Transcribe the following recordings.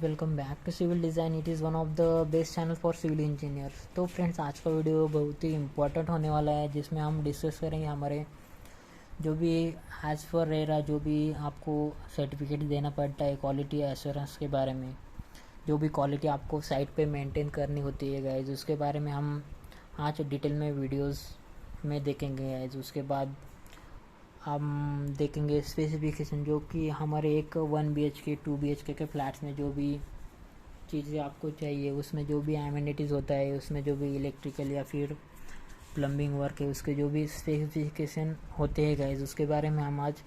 Guys, welcome back to civil design. It is one of the best channel for civil engineers. तो friends, आज का video बहुत ही important होने वाला है, जिसमें हम डिस्कस करेंगे हमारे जो भी एज़ पर रेरा जो भी आपको सर्टिफिकेट देना पड़ता है क्वालिटी एश्योरेंस के बारे में, जो भी क्वालिटी आपको साइट पे मेंटेन करनी होती है गाइस, उसके बारे में हम आज डिटेल में वीडियोस में देखेंगे गाइस। उसके बाद हम देखेंगे स्पेसिफिकेशन, जो कि हमारे एक 1 BHK 2 BHK के फ्लैट्स में जो भी चीज़ें आपको चाहिए, उसमें जो भी एमिनिटीज़ होता है, उसमें जो भी इलेक्ट्रिकल या फिर प्लम्बिंग वर्क है, उसके जो भी स्पेसिफिकेशन होते हैं गाइज, उसके बारे में हम आज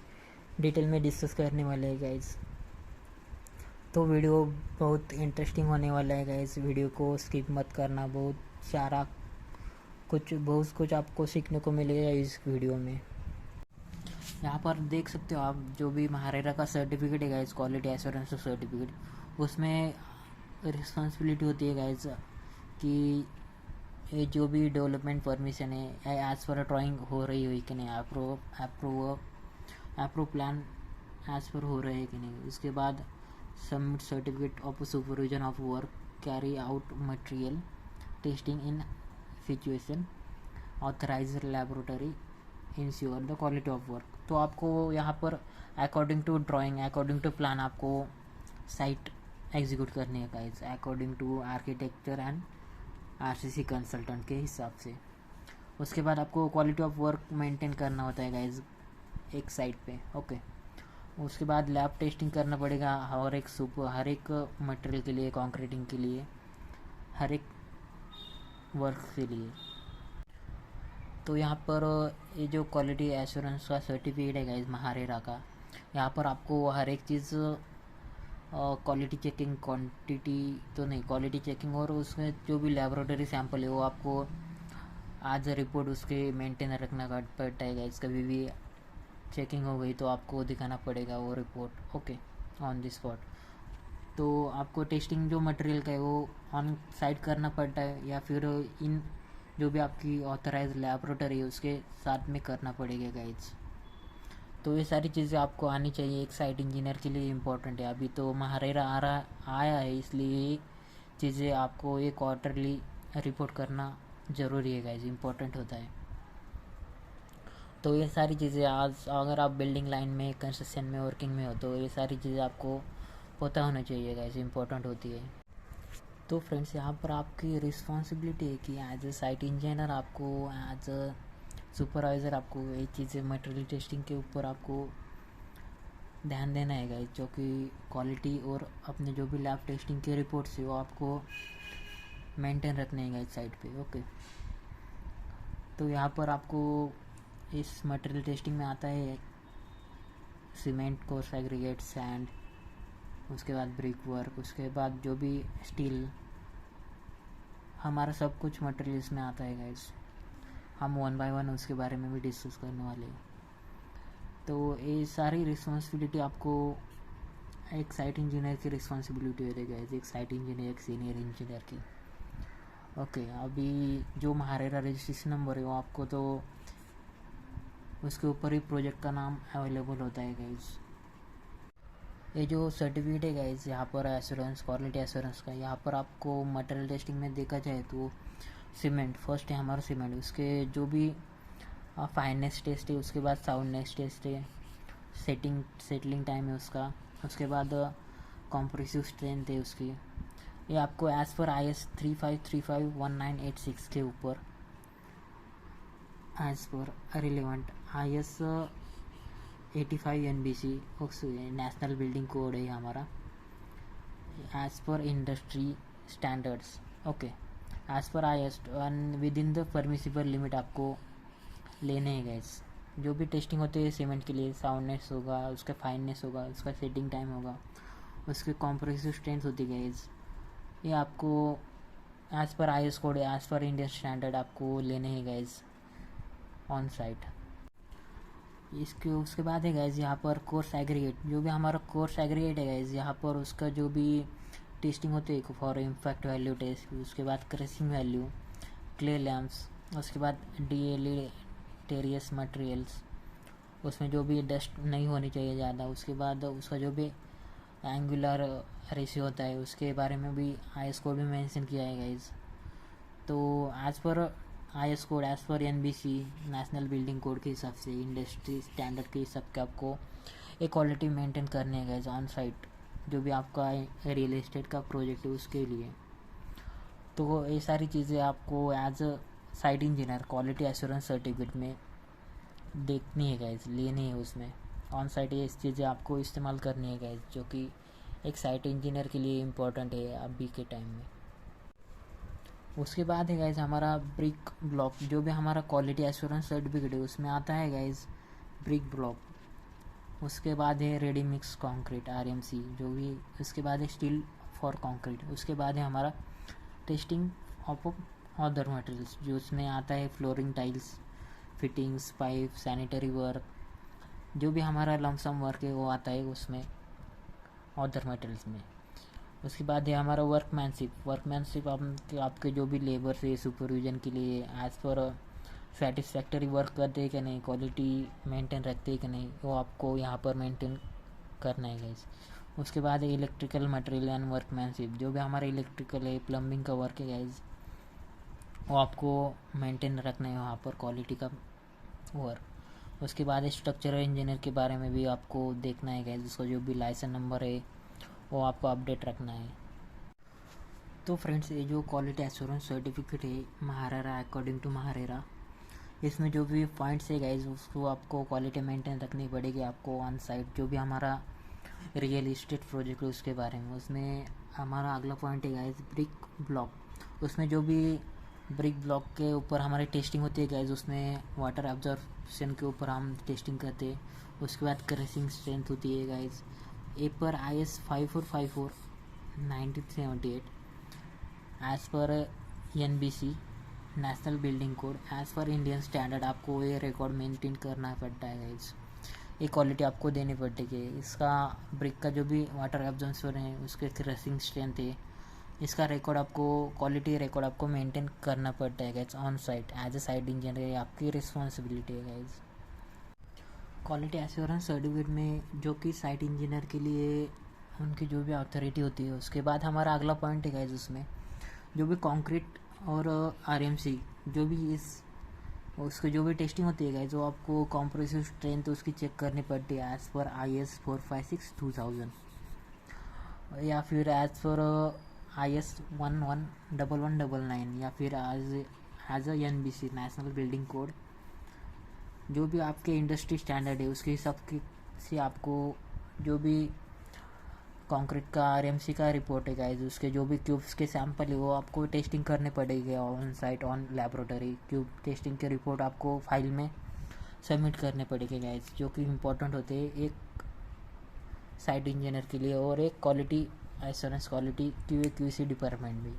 डिटेल में डिस्कस करने वाले हैं गाइज। तो वीडियो बहुत इंटरेस्टिंग होने वाला है गाइज, वीडियो को स्किप मत करना। बहुत कुछ आपको सीखने को मिलेगा इस वीडियो में। यहाँ पर देख सकते हो आप, जो भी महारेरा का सर्टिफिकेट है गाइज, क्वालिटी एश्योरेंस सर्टिफिकेट, उसमें रिस्पॉन्सिबिलिटी होती है गाइज कि ये जो भी डेवलपमेंट परमिशन है एज पर ड्राइंग हो रही हुई कि नहीं, अप्रूव प्लान एज पर हो रहे हैं कि नहीं। उसके बाद submit certificate of supervision of work, carry out material testing in situation, authorised laboratory, ensure the quality of work. तो आपको यहाँ पर according to drawing, according to plan आपको साइट एग्जीक्यूट करनी है guys, according to architecture and RCC consultant के हिसाब से। उसके बाद आपको क्वालिटी ऑफ वर्क मेंटेन करना होता है गाइज एक साइट पे, ओके। उसके बाद लैब टेस्टिंग करना पड़ेगा हर एक मटेरियल के लिए, कंक्रीटिंग के लिए, हर एक वर्क के लिए। तो यहाँ पर ये जो क्वालिटी एश्योरेंस का सर्टिफिकेट है गाइज महारेरा का, यहाँ पर आपको हर एक चीज़ क्वालिटी चेकिंग, क्वांटिटी तो नहीं, क्वालिटी चेकिंग, और उसमें जो भी लेबोरेटरी सैंपल है वो आपको आज रिपोर्ट उसके मेंटेन रखना पड़ता है गाइज। कभी भी चेकिंग हो गई तो आपको दिखाना पड़ेगा वो report, okay, on the spot. तो आपको टेस्टिंग जो मटेरियल का है वो ऑन साइट करना पड़ता है, या फिर इन जो भी आपकी ऑथराइज लैबोरेटरी है उसके साथ में करना पड़ेगा गाइज। तो ये सारी चीज़ें आपको आनी चाहिए, एक साइट इंजीनियर के लिए इम्पोर्टेंट है। अभी तो महारेरा आया है, इसलिए ये चीज़ें आपको ये क्वार्टरली रिपोर्ट करना ज़रूरी है गाइज, इम्पोर्टेंट होता है। तो ये सारी चीज़ें आज अगर आप बिल्डिंग लाइन में, कंस्ट्रक्शन में, वर्किंग में हो, तो ये सारी चीज़ें आपको पता होना चाहिए गाइज, इम्पोर्टेंट होती है। तो फ्रेंड्स, यहाँ पर आपकी रिस्पॉन्सिबिलिटी है कि एज ए साइट इंजीनियर आपको, एज अ सुपरवाइज़र आपको ये चीज़ें मटेरियल टेस्टिंग के ऊपर आपको ध्यान देना है गाइज, जो कि क्वालिटी और अपने जो भी लैब टेस्टिंग के रिपोर्ट्स है वो आपको मेंटेन रखने हैं गाइज साइट पे, ओके। तो यहाँ पर आपको इस मटेरियल टेस्टिंग में आता है सीमेंट, कोर्स एग्रीगेट, सैंड, उसके बाद ब्रिक वर्क, उसके बाद जो भी स्टील, हमारा सब कुछ मटेरियल इसमें आता है गाइज। हम 1 बाय 1 उसके बारे में भी डिस्कस करने वाले हैं। तो ये सारी रिस्पॉन्सिबिलिटी आपको एक साइट इंजीनियर की रिस्पॉन्सिबिलिटी होती है गाइज, एक साइट इंजीनियर, एक सीनियर इंजीनियर की, ओके। अभी जो महारेरा रजिस्ट्रेशन नंबर है वो आपको, तो उसके ऊपर ही प्रोजेक्ट का नाम अवेलेबल होता है गाइज। ये जो सर्टिफिकेट है गाइज यहाँ पर एश्योरेंस, क्वालिटी एश्योरेंस का, यहाँ पर आपको मटेरियल टेस्टिंग में देखा जाए तो सीमेंट फर्स्ट है हमारा, सीमेंट, उसके जो भी फाइननेस टेस्ट है, उसके बाद साउंडनेस टेस्ट है, सेटलिंग टाइम है उसका, उसके बाद कॉम्प्रेसिव स्ट्रेंथ है उसकी। ये आपको एज़ पर IS 35351986 के ऊपर, as per relevant IS 85 NBC national building code है हमारा, as per industry standards, okay, as per IS with in the permissible limit आपको लेने हैं गाइस। जो भी टेस्टिंग होती है सीमेंट के लिए, साउंडनेस होगा, उसका फाइननेस होगा, उसका सेटिंग टाइम होगा, उसके कॉम्प्रेसिव स्ट्रेंथ होती है गाइस, ये आपको as per IS code, as per Indian standard आपको लेने हैं गाइस ऑन साइट। इसके उसके बाद है गाइज यहाँ पर कोर्स एग्रीगेट, जो भी हमारा कोर्स एग्रीगेट है गाइज, यहाँ पर उसका जो भी टेस्टिंग होती है फॉर इम्पैक्ट वैल्यू टेस्ट, उसके बाद क्रशिंग वैल्यू, क्ले लैम्प्स, उसके बाद डिलेटेरियस मटेरियल्स, उसमें जो भी डस्ट नहीं होनी चाहिए ज़्यादा, उसके बाद उसका जो भी एंगुलर रेशियो होता है, उसके बारे में भी IS कोड में मेंशन किया है गाइज। तो as per IS code, as per NBC national building code के हिसाब से, इंडस्ट्री स्टैंडर्ड के हिसाब के आपको एक क्वालिटी मेंटेन करनी है गाइज ऑन साइट, जो भी आपका रियल एस्टेट का प्रोजेक्ट है उसके लिए। तो ये सारी चीज़ें आपको as a site engineer quality assurance certificate में देखनी है गाइज, लेनी है। उसमें ऑन साइट ये चीज़ें आपको इस्तेमाल करनी है गाइज, जो कि एक साइट इंजीनियर के लिए इम्पोर्टेंट है अभी के टाइम में। उसके बाद है गाइज हमारा ब्रिक ब्लॉक, जो भी हमारा क्वालिटी एश्योरेंस सर्टिफिकेट है उसमें आता है गाइज ब्रिक ब्लॉक। उसके बाद है रेडी मिक्स कंक्रीट RMC, जो भी। उसके बाद है स्टील फॉर कंक्रीट। उसके बाद है हमारा टेस्टिंग ऑफ अदर मटेरियल्स, जो उसमें आता है flooring tiles, fittings, pipe, sanitary work, जो भी हमारा लमसम वर्क है वो आता है उसमें अदर मटेरियल्स में। उसके बाद है हमारा वर्कमैनशिप आपके जो भी लेबर है सुपरविजन के लिए एज़ पर सेटिस्फैक्टरी वर्क करते हैं कि नहीं, क्वालिटी मेंटेन रखते हैं कि नहीं, वो आपको यहाँ पर मेंटेन करना है गाइस। उसके बाद है इलेक्ट्रिकल मटेरियल एंड वर्कमैनशिप, जो भी हमारा इलेक्ट्रिकल है, प्लम्बिंग का वर्क है गाइस, वो आपको मेंटेन रखना है वहाँ पर क्वालिटी का वर्क। उसके बाद स्ट्रक्चरल इंजीनियर के बारे में भी आपको देखना है गाइस, उसका जो भी लाइसेंस नंबर है वो आपको अपडेट रखना है। तो फ्रेंड्स, ये जो क्वालिटी एश्योरेंस सर्टिफिकेट है महारेरा, अकॉर्डिंग टू महारेरा, इसमें जो भी पॉइंट्स है गाइस उसको आपको क्वालिटी मेंटेन रखनी पड़ेगी आपको ऑन साइट, जो भी हमारा रियल इस्टेट प्रोजेक्ट है उसके बारे में। उसमें हमारा अगला पॉइंट है गाइस ब्रिक ब्लॉक। उसमें जो भी ब्रिक ब्लॉक के ऊपर हमारी टेस्टिंग होती है गाइस, उसमें वाटर एब्जॉर्प्शन के ऊपर हम टेस्टिंग करते हैं। उसके बाद क्रशिंग स्ट्रेंथ होती है गाइस, ए पर IS 5454 1978, as per NBC national building code, as per Indian standard आपको ये रिकॉर्ड मेंटेन करना पड़ता है गाइस। ये क्वालिटी आपको देनी पड़ेगी। इसका ब्रिक का जो भी वाटर एब्जॉर्प्शन है, उसके क्रशिंग स्ट्रेंथ है, इसका रिकॉर्ड आपको, क्वालिटी रिकॉर्ड आपको मेंटेन करना पड़ता है guys on site as a site engineer, आपकी रिस्पॉन्सिबिलिटी है गाइस। क्वालिटी एश्योरेंस सर्टिफिकेट में जो कि साइट इंजीनियर के लिए उनकी जो भी अथॉरिटी होती है। उसके बाद हमारा अगला पॉइंट है गाइस, उसमें जो भी कंक्रीट और RMC जो भी इस उसकी जो भी टेस्टिंग होती है गाइस, वो आपको कॉम्प्रेसिव स्ट्रेंथ उसकी चेक करनी पड़ती है एज़ पर IS 456-2000, या फिर एज़ पर IS 111199, या फिर as a NBC national building code. जो भी आपके इंडस्ट्री स्टैंडर्ड है उसके हिसाब से आपको जो भी कंक्रीट का RMC का रिपोर्ट है गाइस, उसके जो भी क्यूब्स के सैंपल है वो आपको टेस्टिंग करने पड़ेगी on site, on laboratory. Cube testing के रिपोर्ट आपको फाइल में सबमिट करने पड़ेगी गाइस, जो कि इम्पोर्टेंट होते हैं एक साइट इंजीनियर के लिए और एक quality assurance quality QA/QC department भी।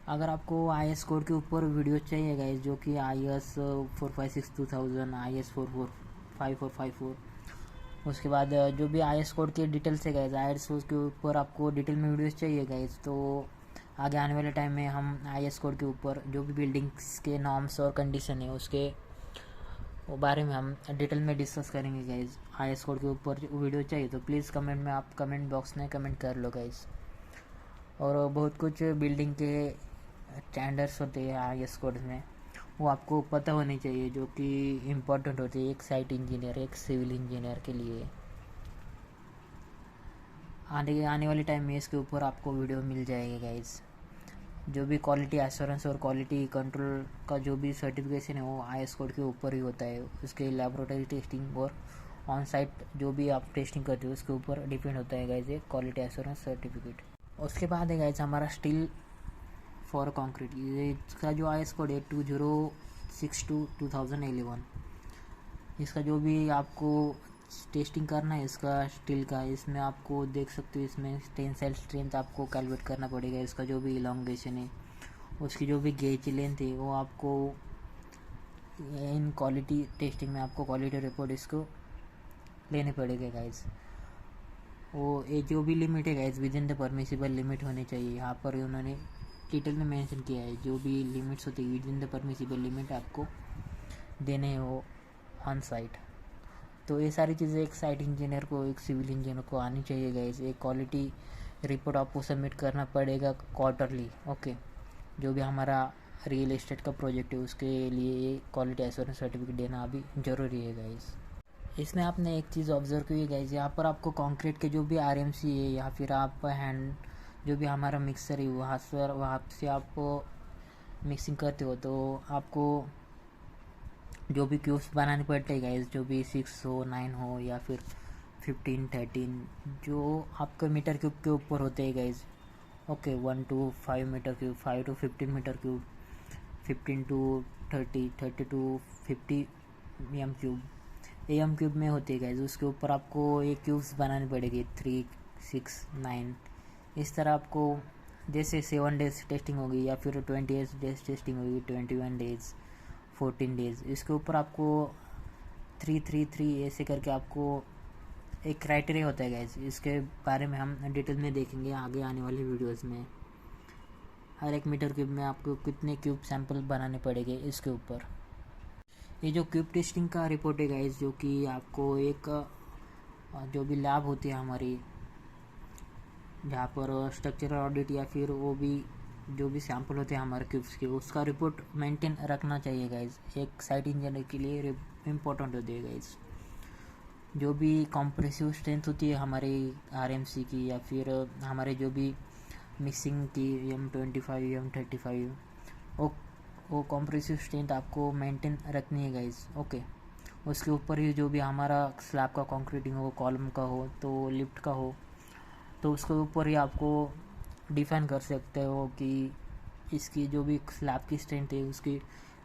अगर आपको IS कोड के ऊपर वीडियो चाहिए गाइस, जो कि IS 456-2000, IS 5454, उसके बाद जो भी IS कोड के डिटेल्स है गाइस, IS कोड के ऊपर आपको डिटेल में वीडियोस चाहिए गाइस, तो आगे आने वाले टाइम में हम IS कोड के ऊपर जो भी बिल्डिंग्स के नॉर्म्स और कंडीशन है उसके बारे में हम डिटेल में डिस्कस करेंगे गाइस। IS कोड के ऊपर वीडियो चाहिए तो प्लीज़ कमेंट में, आप कमेंट बॉक्स में कमेंट कर लो गाइस। और बहुत कुछ बिल्डिंग के स्टैंडर्ड्स होते हैं IS कोड में, वो आपको पता होनी चाहिए, जो कि इम्पोर्टेंट होती है एक साइट इंजीनियर, एक सिविल इंजीनियर के लिए। आने वाले टाइम में इसके ऊपर आपको वीडियो मिल जाएगी गाइस। जो भी क्वालिटी एश्योरेंस और क्वालिटी कंट्रोल का जो भी सर्टिफिकेशन है वो IS कोड के ऊपर ही होता है। उसके लैबोरेटरी टेस्टिंग और ऑन साइट जो भी आप टेस्टिंग करते हो उसके ऊपर डिपेंड होता है गाइस ये क्वालिटी एश्योरेंस सर्टिफिकेट। उसके बाद है गाइस हमारा स्टील फॉर कंक्रीट, ये इसका जो IS कोड है 2062-2011। इसका जो भी आपको टेस्टिंग करना है इसका स्टील का, इसमें आपको देख सकते हो, इसमें टेंसाइल स्ट्रेंथ आपको कैलकुलेट करना पड़ेगा। इसका जो भी इलॉन्गेशन है, उसकी जो भी गेज लेंथ है, वो आपको इन क्वालिटी टेस्टिंग में आपको क्वालिटी रिपोर्ट इसको लेने पड़ेगा गाइस। वो ये जो भी लिमिट है guys with in the permissible limit होनी चाहिए। यहाँ पर उन्होंने डिटेल में मेंशन किया है, जो भी लिमिट्स होती है with in the permissible limit आपको देने हो ऑन साइट। तो ये सारी चीज़ें एक साइट इंजीनियर को, एक सिविल इंजीनियर को आनी चाहिए गाइस। एक क्वालिटी रिपोर्ट आपको सबमिट करना पड़ेगा क्वार्टरली। ओके, जो भी हमारा रियल एस्टेट का प्रोजेक्ट है उसके लिए ये क्वालिटी एश्योरेंस सर्टिफिकेट देना अभी ज़रूरी है गाइस। इसमें आपने एक चीज़ ऑब्जर्व की है गाइस, यहाँ पर आपको कंक्रीट के जो भी आरएमसी है या फिर आप हैंड जो भी हमारा मिक्सर है वहाँ से आप मिक्सिंग करते हो तो आपको जो भी क्यूब्स बनाने पड़ते हैं गाइस, जो भी 6 हो 9 हो या फिर 15 13 जो आपका मीटर क्यूब के ऊपर होते हैं guys. Okay, 1 to 5 metre cube, 5 to 15 metre cube, 15 to 30, 30 to 50 M cube में होते हैं गाइस। उसके ऊपर आपको ये क्यूब्स बनाने पड़ेगी 3 6 9 इस तरह आपको, जैसे 7 डेज टेस्टिंग होगी या फिर 20 डेज टेस्टिंग होगी, 21 डेज, 14 डेज, इसके ऊपर आपको 3 ऐसे करके आपको एक क्राइटेरिया होता है गाइस। इसके बारे में हम डिटेल में देखेंगे आगे आने वाली वीडियोस में। हर एक मीटर क्यूब में आपको कितने क्यूब सैंपल बनाने पड़ेंगे इसके ऊपर। ये जो क्यूब टेस्टिंग का रिपोर्ट है गाइस, जो कि आपको एक जो भी लैब होती है हमारी, जहाँ पर स्ट्रक्चरल ऑडिट या फिर वो भी जो भी सैंपल होते हैं हमारे क्यूब्स के, उसका रिपोर्ट मेंटेन रखना चाहिए गाइस। एक साइट इंजीनियर के लिए इम्पोर्टेंट होती है गाइस। जो भी कॉम्प्रेसिव स्ट्रेंथ होती है हमारे आरएमसी की या फिर हमारे जो भी मिक्सिंग की M25 M35, वो कॉम्प्रेसिव स्ट्रेंथ आपको मेंटेन रखनी है गाइस। ओके, उसके ऊपर ही जो भी हमारा स्लैब का कंक्रीटिंग हो, कॉलम का हो तो लिफ्ट का हो, तो उसके ऊपर ही आपको डिफाइन कर सकते हो कि इसकी जो भी स्लैब की स्ट्रेंथ है उसकी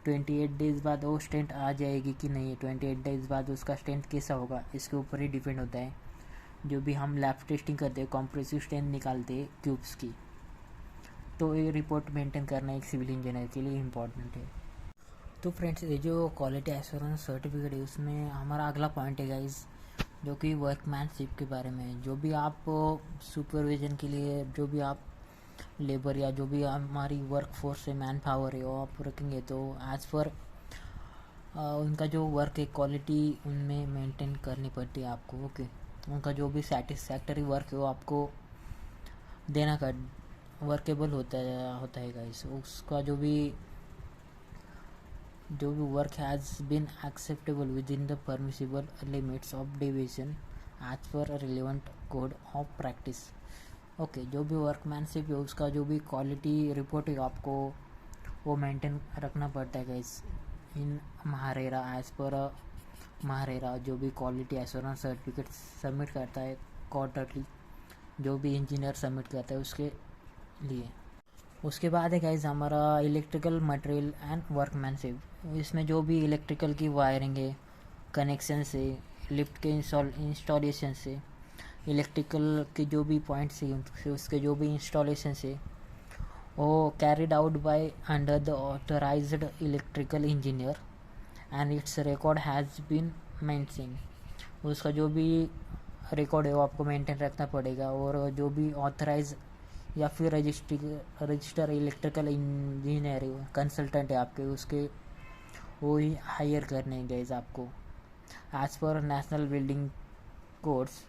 28 डेज़ बाद वो स्ट्रेंथ आ जाएगी कि नहीं, 28 डेज़ बाद उसका स्ट्रेंथ कैसा होगा, इसके ऊपर ही डिपेंड होता है। जो भी हम लैब टेस्टिंग करते हैं, कॉम्प्रेसिव स्ट्रेंथ निकालते हैं क्यूब्स की, तो ये रिपोर्ट मेंटेन करना एक सिविल इंजीनियर के लिए इम्पॉर्टेंट है। तो फ्रेंड्स, ये जो क्वालिटी एश्योरेंस सर्टिफिकेट है उसमें हमारा अगला पॉइंट है गाइस, जो कि वर्कमैनशिप के बारे में। जो भी आप सुपरविजन के लिए जो भी आप लेबर या जो भी हमारी वर्क फोर्स है, मैन पावर है, वो आप रखेंगे तो एज पर उनका जो वर्क है क्वालिटी उनमें मेंटेन करनी पड़ती है आपको। ओके, उनका जो भी सेटिस्फैक्टरी वर्क है वो आपको देना का वर्केबल होता है गाइस। उसका जो भी work has been acceptable within the permissible limits of division as per relevant code of practice. Okay, जो भी वर्कमैनशिप है उसका जो भी क्वालिटी रिपोर्ट है आपको वो मेंटेन रखना पड़ता है guys in MahaRERA, as per MahaRERA. जो भी क्वालिटी एश्योरेंस सर्टिफिकेट सबमिट करता है क्वार्टरली, जो भी इंजीनियर सबमिट करता है उसके लिए। उसके बाद है गाइस हमारा इलेक्ट्रिकल मटेरियल एंड वर्कमैनशिप। इसमें जो भी इलेक्ट्रिकल की वायरिंग है, कनेक्शन से, लिफ्ट के इंस्टॉलेशन से, इलेक्ट्रिकल के जो भी पॉइंट्स है उसके जो भी इंस्टॉलेशन है वो carried out by under the authorised electrical engineer and its record has been maintain. उसका जो भी रिकॉर्ड है वो आपको मेंटेन रखना पड़ेगा, और जो भी ऑथराइज या फिर रजिस्टर इलेक्ट्रिकल इंजीनियर कंसल्टेंट है आपके, उसके वो ही हायर करने गाइस आपको as per national building codes.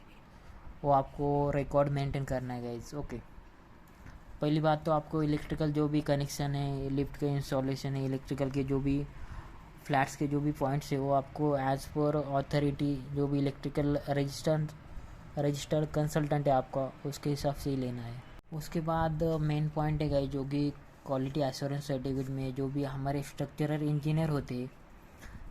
वो आपको रिकॉर्ड मेंटेन करना है गाइस। ओके, पहली बात तो आपको इलेक्ट्रिकल जो भी कनेक्शन है, लिफ्ट के इंस्टॉलेशन है, इलेक्ट्रिकल के जो भी फ्लैट्स के जो भी पॉइंट्स है वो आपको एज पर ऑथोरिटी जो भी इलेक्ट्रिकल रजिस्टर्ड कंसल्टेंट है आपका, उसके हिसाब से ही लेना है। उसके बाद मेन पॉइंट है गाइस, जो कि क्वालिटी एश्योरेंस सर्टिफिकेट में जो भी हमारे स्ट्रक्चरल इंजीनियर होते हैं,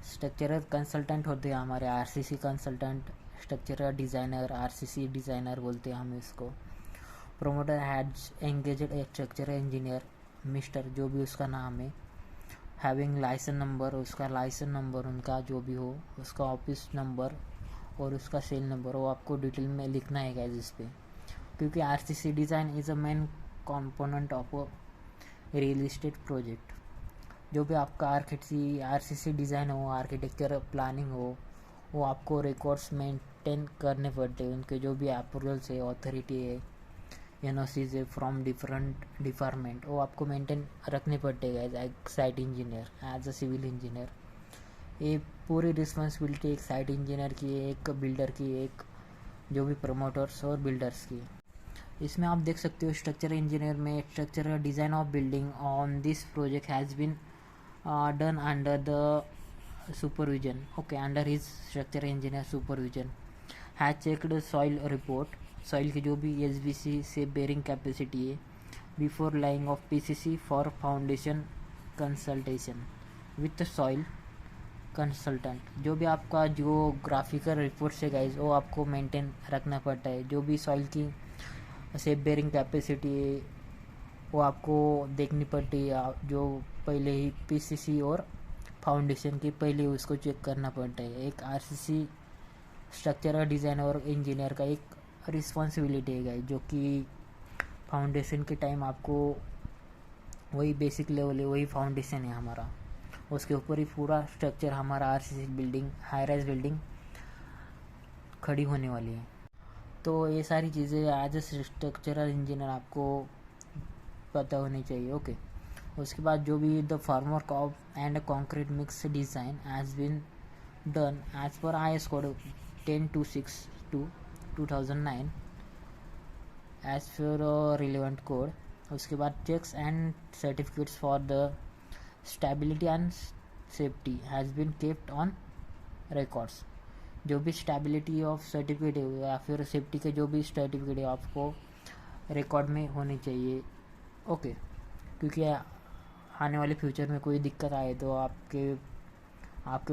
स्ट्रक्चरल कंसल्टेंट होते हैं हमारे, RCC consultant, structural designer, RCC designer बोलते हैं हम इसको। Promoter has engaged A structural engineer mister, जो भी उसका नाम है, हैविंग लाइसेंस नंबर, उसका लाइसेंस नंबर उनका जो भी हो, उसका ऑफिस नंबर और उसका सेल नंबर, वो आपको डिटेल में लिखना है गाइस इस पर, क्योंकि RCC design is a main component of a real estate project. जो भी आपका आरसीसी डिज़ाइन हो, आर्किटेक्चर प्लानिंग हो, वो आपको रिकॉर्ड्स मेंटेन करने पड़ते हैं। उनके जो भी अप्रूवल्स है, अथॉरिटी है, एनओसीज है फ्रॉम डिफरेंट डिपार्टमेंट, वो आपको मेंटेन रखने पड़ते हैं as site engineer, as a civil engineer. ये पूरी रिस्पॉन्सिबिलिटी एक साइट इंजीनियर की, एक बिल्डर की, एक जो भी प्रमोटर्स और बिल्डर्स की। इसमें आप देख सकते हो स्ट्रक्चर इंजीनियर में structural design of building on this project has been done under the supervision, okay, under his structure engineer supervision, has checked soil report, soil की जो भी SBC से बेरिंग कैपेसिटी है, before laying of PCC for foundation consultation with soil consultant. जो भी आपका जो graphical report है गाइज वो आपको मेंटेन रखना पड़ता है। जो भी सॉइल की सेप बेरिंग कैपेसिटी है वो आपको देखनी पड़ती है, जो पहले ही PCC और फाउंडेशन की पहले उसको चेक करना पड़ता है। एक RCC स्ट्रक्चरल डिज़ाइन और इंजीनियर का एक रिस्पॉन्सिबिलिटी है गाइज, जो कि फाउंडेशन के टाइम आपको वही बेसिक लेवल है, वही फाउंडेशन है हमारा, उसके ऊपर ही पूरा स्ट्रक्चर हमारा RCC building, high rise building खड़ी होने वाली है। तो ये सारी चीज़ें एज ए स्ट्रक्चरल इंजीनियर आपको पता होनी चाहिए, ओके। उसके बाद जो भी the formwork of and concrete mix design has been done as per IS code 1026/2009 as per relevant code. उसके बाद checks and certificates for the stability and safety has been kept on records. जो भी stability of certificate है या फिर safety के जो भी सर्टिफिकेट है आपको रिकॉर्ड में होनी चाहिए, ओके। क्योंकि आने वाले फ्यूचर में कोई दिक्कत आए तो आपके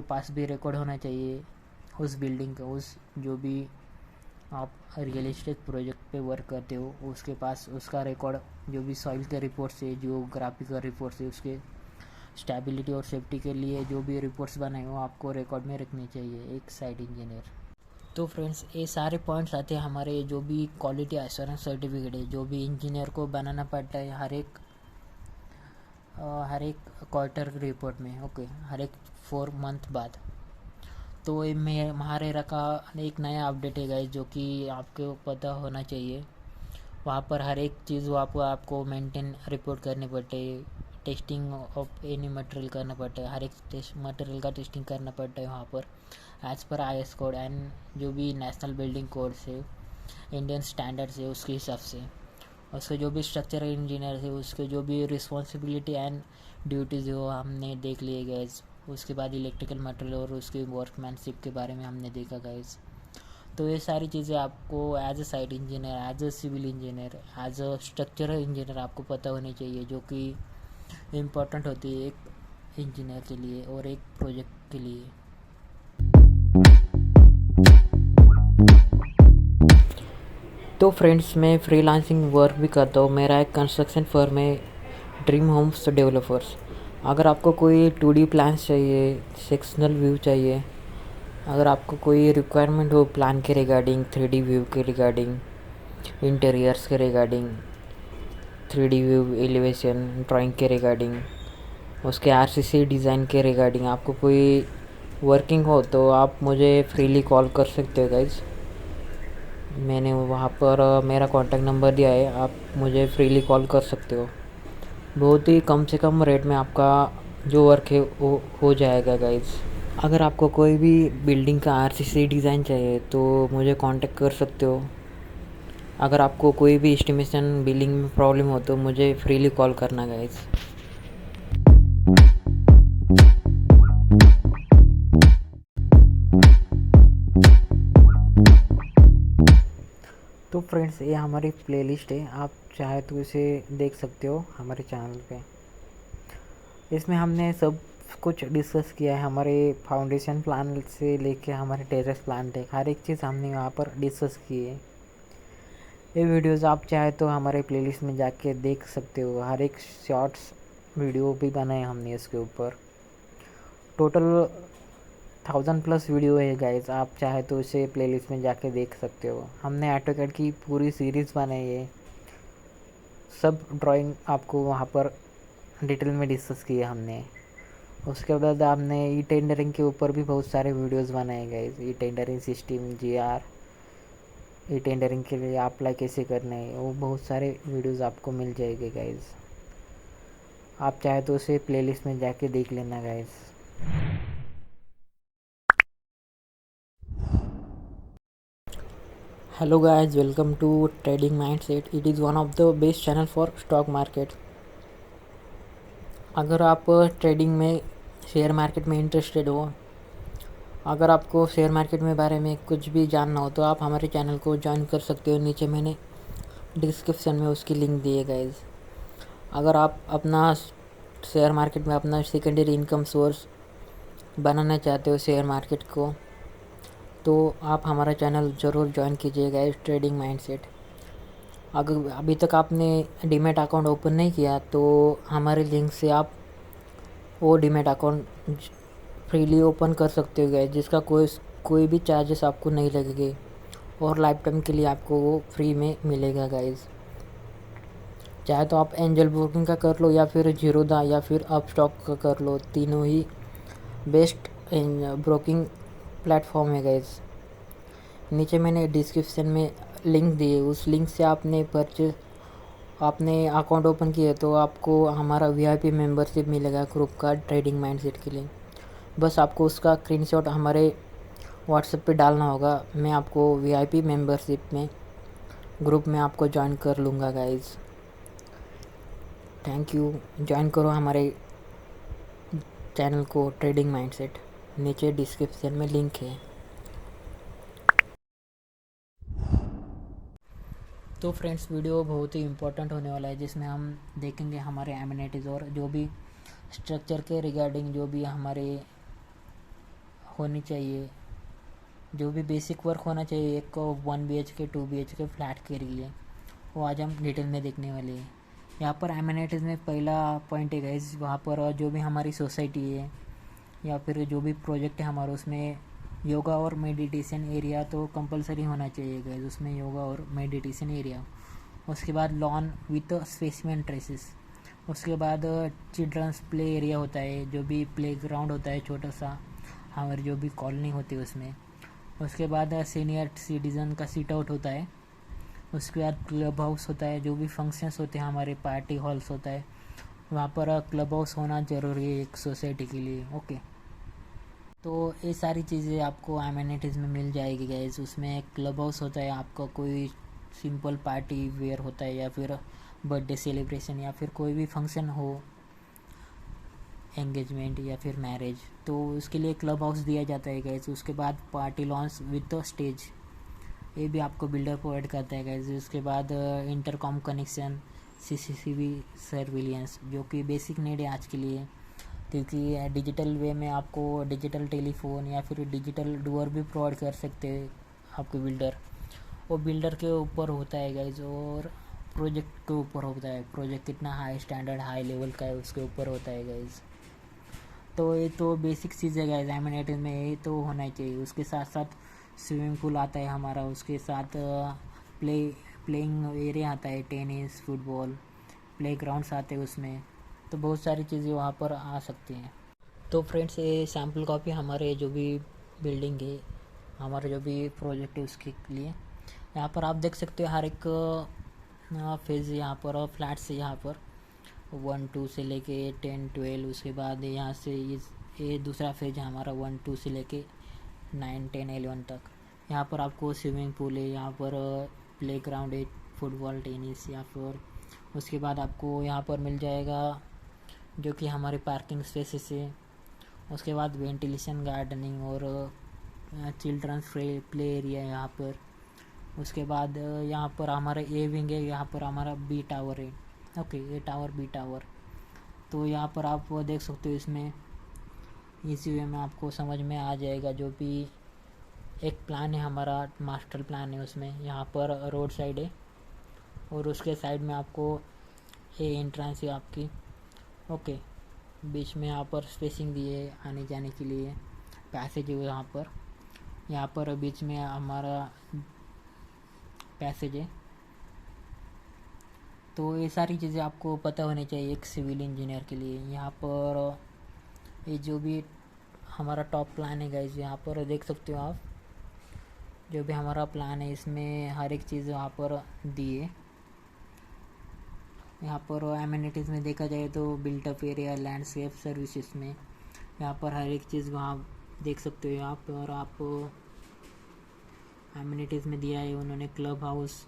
पास भी रिकॉर्ड होना चाहिए उस बिल्डिंग का, उस जो भी आप रियल एस्टेट प्रोजेक्ट पे वर्क करते हो उसके पास उसका रिकॉर्ड, जो भी सॉइल के रिपोर्ट से, जो ग्राफिकल रिपोर्ट से, उसके स्टेबिलिटी और सेफ्टी के लिए जो भी रिपोर्ट्स बनाए हो आपको रिकॉर्ड में रखनी चाहिए एक साइट इंजीनियर। तो फ्रेंड्स ये सारे पॉइंट्स आते हैं हमारे जो भी क्वालिटी एश्योरेंस सर्टिफिकेट है, जो भी इंजीनियर को बनाना पड़ता है हर एक क्वार्टर रिपोर्ट में, ओके, हर एक 4 मंथ बाद। तो ये महारेरा का एक नया अपडेट है गाइस, जो कि आपको पता होना चाहिए। वहाँ पर हर एक चीज़ आपको मेंटेन रिपोर्ट करनी पड़ती है, टेस्टिंग ऑफ एनी मटेरियल करना पड़ता है, हर एक मटेरियल का टेस्टिंग करना पड़ता है वहाँ पर as per IS code and जो भी नेशनल बिल्डिंग कोड से, इंडियन स्टैंडर्ड्स है उसके हिसाब से। उसके जो भी स्ट्रक्चरल इंजीनियर है उसके जो भी रिस्पॉन्सिबिलिटी एंड ड्यूटीज़ हो हमने देख लिए गाइस। उसके बाद इलेक्ट्रिकल मटेरियल और उसकी वर्कमैनशिप के बारे में हमने देखा गाइस। तो ये सारी चीज़ें आपको as a site engineer, as a civil engineer, as a structural engineer आपको पता होनी चाहिए, जो कि इम्पोर्टेंट होती है एक इंजीनियर के लिए और एक प्रोजेक्ट के लिए। तो फ्रेंड्स मैं फ्रीलांसिंग वर्क भी करता हूँ, मेरा एक कंस्ट्रक्शन फर्म है ड्रीम होम्स डेवलपर्स। अगर आपको कोई 2D प्लान्स चाहिए, सेक्शनल व्यू चाहिए, अगर आपको कोई रिक्वायरमेंट हो प्लान के रिगार्डिंग, 3D व्यू के रिगार्डिंग, इंटीरियर्स के regarding, 3D view elevation drawing के रिगार्डिंग, उसके RCC डिज़ाइन के रिगार्डिंग आपको कोई वर्किंग हो तो आप मुझे फ्रीली कॉल कर सकते हो गाइज। मैंने वहाँ पर मेरा कॉन्टैक्ट नंबर दिया है, आप मुझे फ्रीली कॉल कर सकते हो। बहुत ही कम से कम रेट में आपका जो वर्क है वो हो जाएगा गाइज। अगर आपको कोई भी बिल्डिंग का RCC डिज़ाइन चाहिए तो मुझे कांटेक्ट कर सकते हो। अगर आपको कोई भी एस्टिमेशन बिलिंग में प्रॉब्लम हो तो मुझे फ्रीली कॉल करना गाइज। तो फ्रेंड्स ये हमारी प्लेलिस्ट है, आप चाहे तो इसे देख सकते हो हमारे चैनल पे। इसमें हमने सब कुछ डिस्कस किया है, हमारे फाउंडेशन प्लान से लेके हमारे टेरेस प्लान तक हर एक चीज़ हमने यहाँ पर डिस्कस की है। ये वीडियोज़ आप चाहे तो हमारे प्लेलिस्ट में जाके देख सकते हो, हर एक शॉर्ट्स वीडियो भी बनाए हमने इसके ऊपर। टोटल 1000+ वीडियो है गाइस, आप चाहे तो इसे प्लेलिस्ट में जाके देख सकते हो। हमने ऑटोकैड की पूरी सीरीज़ बनाई है, सब ड्राइंग आपको वहाँ पर डिटेल में डिस्कस किए हमने। उसके बाद हमने ई टेंडरिंग के ऊपर भी बहुत सारे वीडियोस बनाए गए, e tendering system, GR, e tendering के लिए अप्लाई कैसे करना है, वो बहुत सारे वीडियोस आपको मिल जाएंगे गाइस। आप चाहे तो उसे प्लेलिस्ट में जाके देख लेना guys. Hello guys, welcome to Trading Mindset. It is one of the best channel for stock market. अगर आप ट्रेडिंग में शेयर मार्केट में इंटरेस्टेड हो, अगर आपको शेयर मार्केट में बारे में कुछ भी जानना हो तो आप हमारे चैनल को ज्वाइन कर सकते हो। नीचे मैंने डिस्क्रिप्शन में उसकी लिंक दी है गाइज। अगर आप अपना शेयर मार्केट में अपना सेकेंडरी इनकम सोर्स बनाना चाहते हो शेयर मार्केट को, तो आप हमारा चैनल ज़रूर ज्वाइन कीजिएगा इस ट्रेडिंग माइंडसेट। अगर अभी तक आपने डीमैट अकाउंट ओपन नहीं किया तो हमारे लिंक से आप वो डीमैट अकाउंट फ्रीली ओपन कर सकते हो गाइस, जिसका कोई भी चार्जेस आपको नहीं लगेंगे और लाइफ टाइम के लिए आपको वो फ्री में मिलेगा गाइस। चाहे तो आप एंजल ब्रोकिंग का कर लो या फिर जीरोधा या फिर अपस्टॉक का कर लो, तीनों ही बेस्ट ब्रोकिंग प्लेटफॉर्म है गाइस। नीचे मैंने डिस्क्रिप्शन में लिंक दी है, उस लिंक से आपने अकाउंट ओपन किया तो आपको हमारा वीआईपी मेंबरशिप मिलेगा ग्रुप का ट्रेडिंग माइंडसेट के लिए। बस आपको उसका स्क्रीनशॉट हमारे व्हाट्सएप पे डालना होगा। मैं आपको वीआईपी मेंबरशिप में ग्रुप में आपको ज्वाइन कर लूँगा गाइज। थैंक यू, ज्वाइन करो हमारे चैनल को ट्रेडिंग माइंडसेट। नीचे डिस्क्रिप्शन में लिंक है। तो फ्रेंड्स, वीडियो बहुत ही इम्पोर्टेंट होने वाला है, जिसमें हम देखेंगे हमारे एमिनिटीज़ और जो भी स्ट्रक्चर के रिगार्डिंग जो भी हमारे होनी चाहिए, जो भी बेसिक वर्क होना चाहिए एक 1 BHK 2 BHK फ्लैट के लिए, वो आज हम डिटेल में देखने वाले हैं। यहाँ पर एमिनिटीज़ में पहला पॉइंट है गाइस, वहाँ पर जो भी हमारी सोसाइटी है या फिर जो भी प्रोजेक्ट है हमारा, उसमें योगा और मेडिटेशन एरिया तो कंपलसरी होना चाहिए गाइस, उसमें योगा और मेडिटेशन एरिया। उसके बाद लॉन विथ स्पेसिमेन ट्रेसेस। उसके बाद चिल्ड्रंस प्ले एरिया होता है, जो भी प्ले ग्राउंड होता है छोटा सा हमारी जो भी कॉलोनी होती है उसमें। उसके बाद सीनियर सिटीज़न का सीट आउट होता है। उसके बाद क्लब हाउस होता है, जो भी फंक्शंस होते हैं हमारे पार्टी हॉल्स होता है, वहाँ पर क्लब हाउस होना ज़रूरी है एक सोसाइटी के लिए। ओके, तो ये सारी चीज़ें आपको एमिनिटीज़ में मिल जाएगी गाइस। उसमें क्लब हाउस होता है, आपका कोई सिंपल पार्टी वेयर होता है या फिर बर्थडे सेलिब्रेशन या फिर कोई भी फंक्शन हो, एंगेजमेंट या फिर मैरिज, तो उसके लिए क्लब हाउस दिया जाता है गाइस। उसके बाद पार्टी लॉन्स विद स्टेज, ये भी आपको बिल्डर प्रोवाइड करता है गाइस। उसके बाद इंटरकॉम कनेक्शन, CCTV सर्विलियंस, जो कि बेसिक नीड है आज के लिए, क्योंकि डिजिटल वे में आपको डिजिटल टेलीफोन या फिर डिजिटल डोर भी प्रोवाइड कर सकते हैं आपके बिल्डर। वो बिल्डर के ऊपर होता है गाइज और प्रोजेक्ट के ऊपर होता है, प्रोजेक्ट कितना हाई स्टैंडर्ड हाई लेवल का है उसके ऊपर होता है गाइज। तो ये तो बेसिक चीज़ है गाइज, एमिनिटीज़ में ये तो होना ही चाहिए। उसके साथ साथ स्विमिंग पूल आता है हमारा, उसके साथ प्लेइंग एरिया आता है, टेनिस फुटबॉल प्ले ग्राउंड्स आते हैं उसमें, तो बहुत सारी चीज़ें वहाँ पर आ सकती हैं। तो फ्रेंड्स, ये सैम्पल कॉपी हमारे जो भी बिल्डिंग है, हमारा जो भी प्रोजेक्ट है उसके लिए यहाँ पर आप देख सकते हो हर एक फेज़ यहाँ पर फ्लैट्स है, यहाँ पर 1 2 से लेके 10 12। उसके बाद यहाँ से ये दूसरा फेज है हमारा 1 2 से लेके 9 10 11 तक। यहाँ पर आपको स्विमिंग पूल है, यहाँ पर प्ले ग्राउंड है, फुटबॉल टेनिस, या फिर उसके बाद आपको यहाँ पर मिल जाएगा जो कि हमारे पार्किंग स्पेसेस है। उसके बाद वेंटिलेशन गार्डनिंग और चिल्ड्रंस प्ले एरिया है यहाँ पर। उसके बाद यहाँ पर हमारा ए विंग है, यहाँ पर हमारा बी टावर है। Okay, A tower B tower, तो यहाँ पर आप देख सकते हो। इसमें इसी वे में आपको समझ में आ जाएगा जो भी एक प्लान है हमारा, मास्टर प्लान है उसमें। यहाँ पर रोड साइड है और उसके साइड में आपको ये एंट्रेंस है आपकी। ओके, बीच में यहाँ पर स्पेसिंग दी है आने जाने के लिए, पैसेज है यहाँ पर बीच में हमारा पैसेज है। तो ये सारी चीज़ें आपको पता होनी चाहिए एक सिविल इंजीनियर के लिए। यहाँ पर ये जो भी हमारा टॉप प्लान है गाइज, यहाँ पर देख सकते हो आप, जो भी हमारा प्लान है इसमें हर एक चीज़ यहाँ पर दी है। यहाँ पर एमिनिटीज़ में देखा जाए तो बिल्टअप एरिया, लैंडस्केप सर्विसेज में यहाँ पर हर एक चीज़ वहाँ देख सकते हो आप। और आप एमिनिटीज़ में दिया है उन्होंने club house,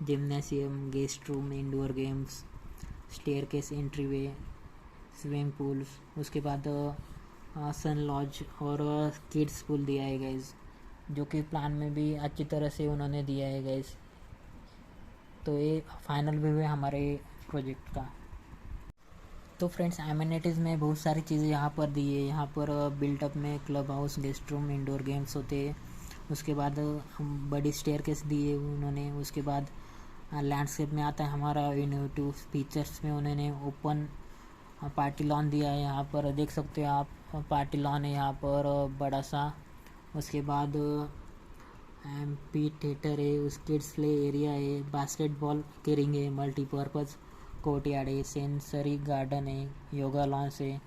gymnasium, guest room, indoor games, staircase, entryway, swimming pools, उसके बाद सन लॉज और किड्स पूल दिया है गाइज, जो कि प्लान में भी अच्छी तरह से उन्होंने दिया है गाइज। तो ये फाइनल व्यू है हमारे प्रोजेक्ट का। तो फ्रेंड्स, एमिनिटीज़ में बहुत सारी चीज़ें यहाँ पर दी है। यहाँ पर बिल्टअप में club house, guest room, indoor games होते हैं। उसके बाद बड़ी स्टेयरकेस दी है उन्होंने। उसके बाद लैंडस्केप में आता है हमारा इनोवेटिव फीचर्स में उन्होंने ओपन पार्टी लॉन दिया है। यहाँ पर देख सकते हो आप, पार्टी लॉन है यहाँ पर बड़ा सा। उसके बाद एम्पी थिएटर है, उस किड्स प्ले एरिया है, बास्केटबॉल के रिंग है, मल्टीपर्पज़ कोर्टयार्ड है, सेंसरी गार्डन है, योगा लॉन्च है,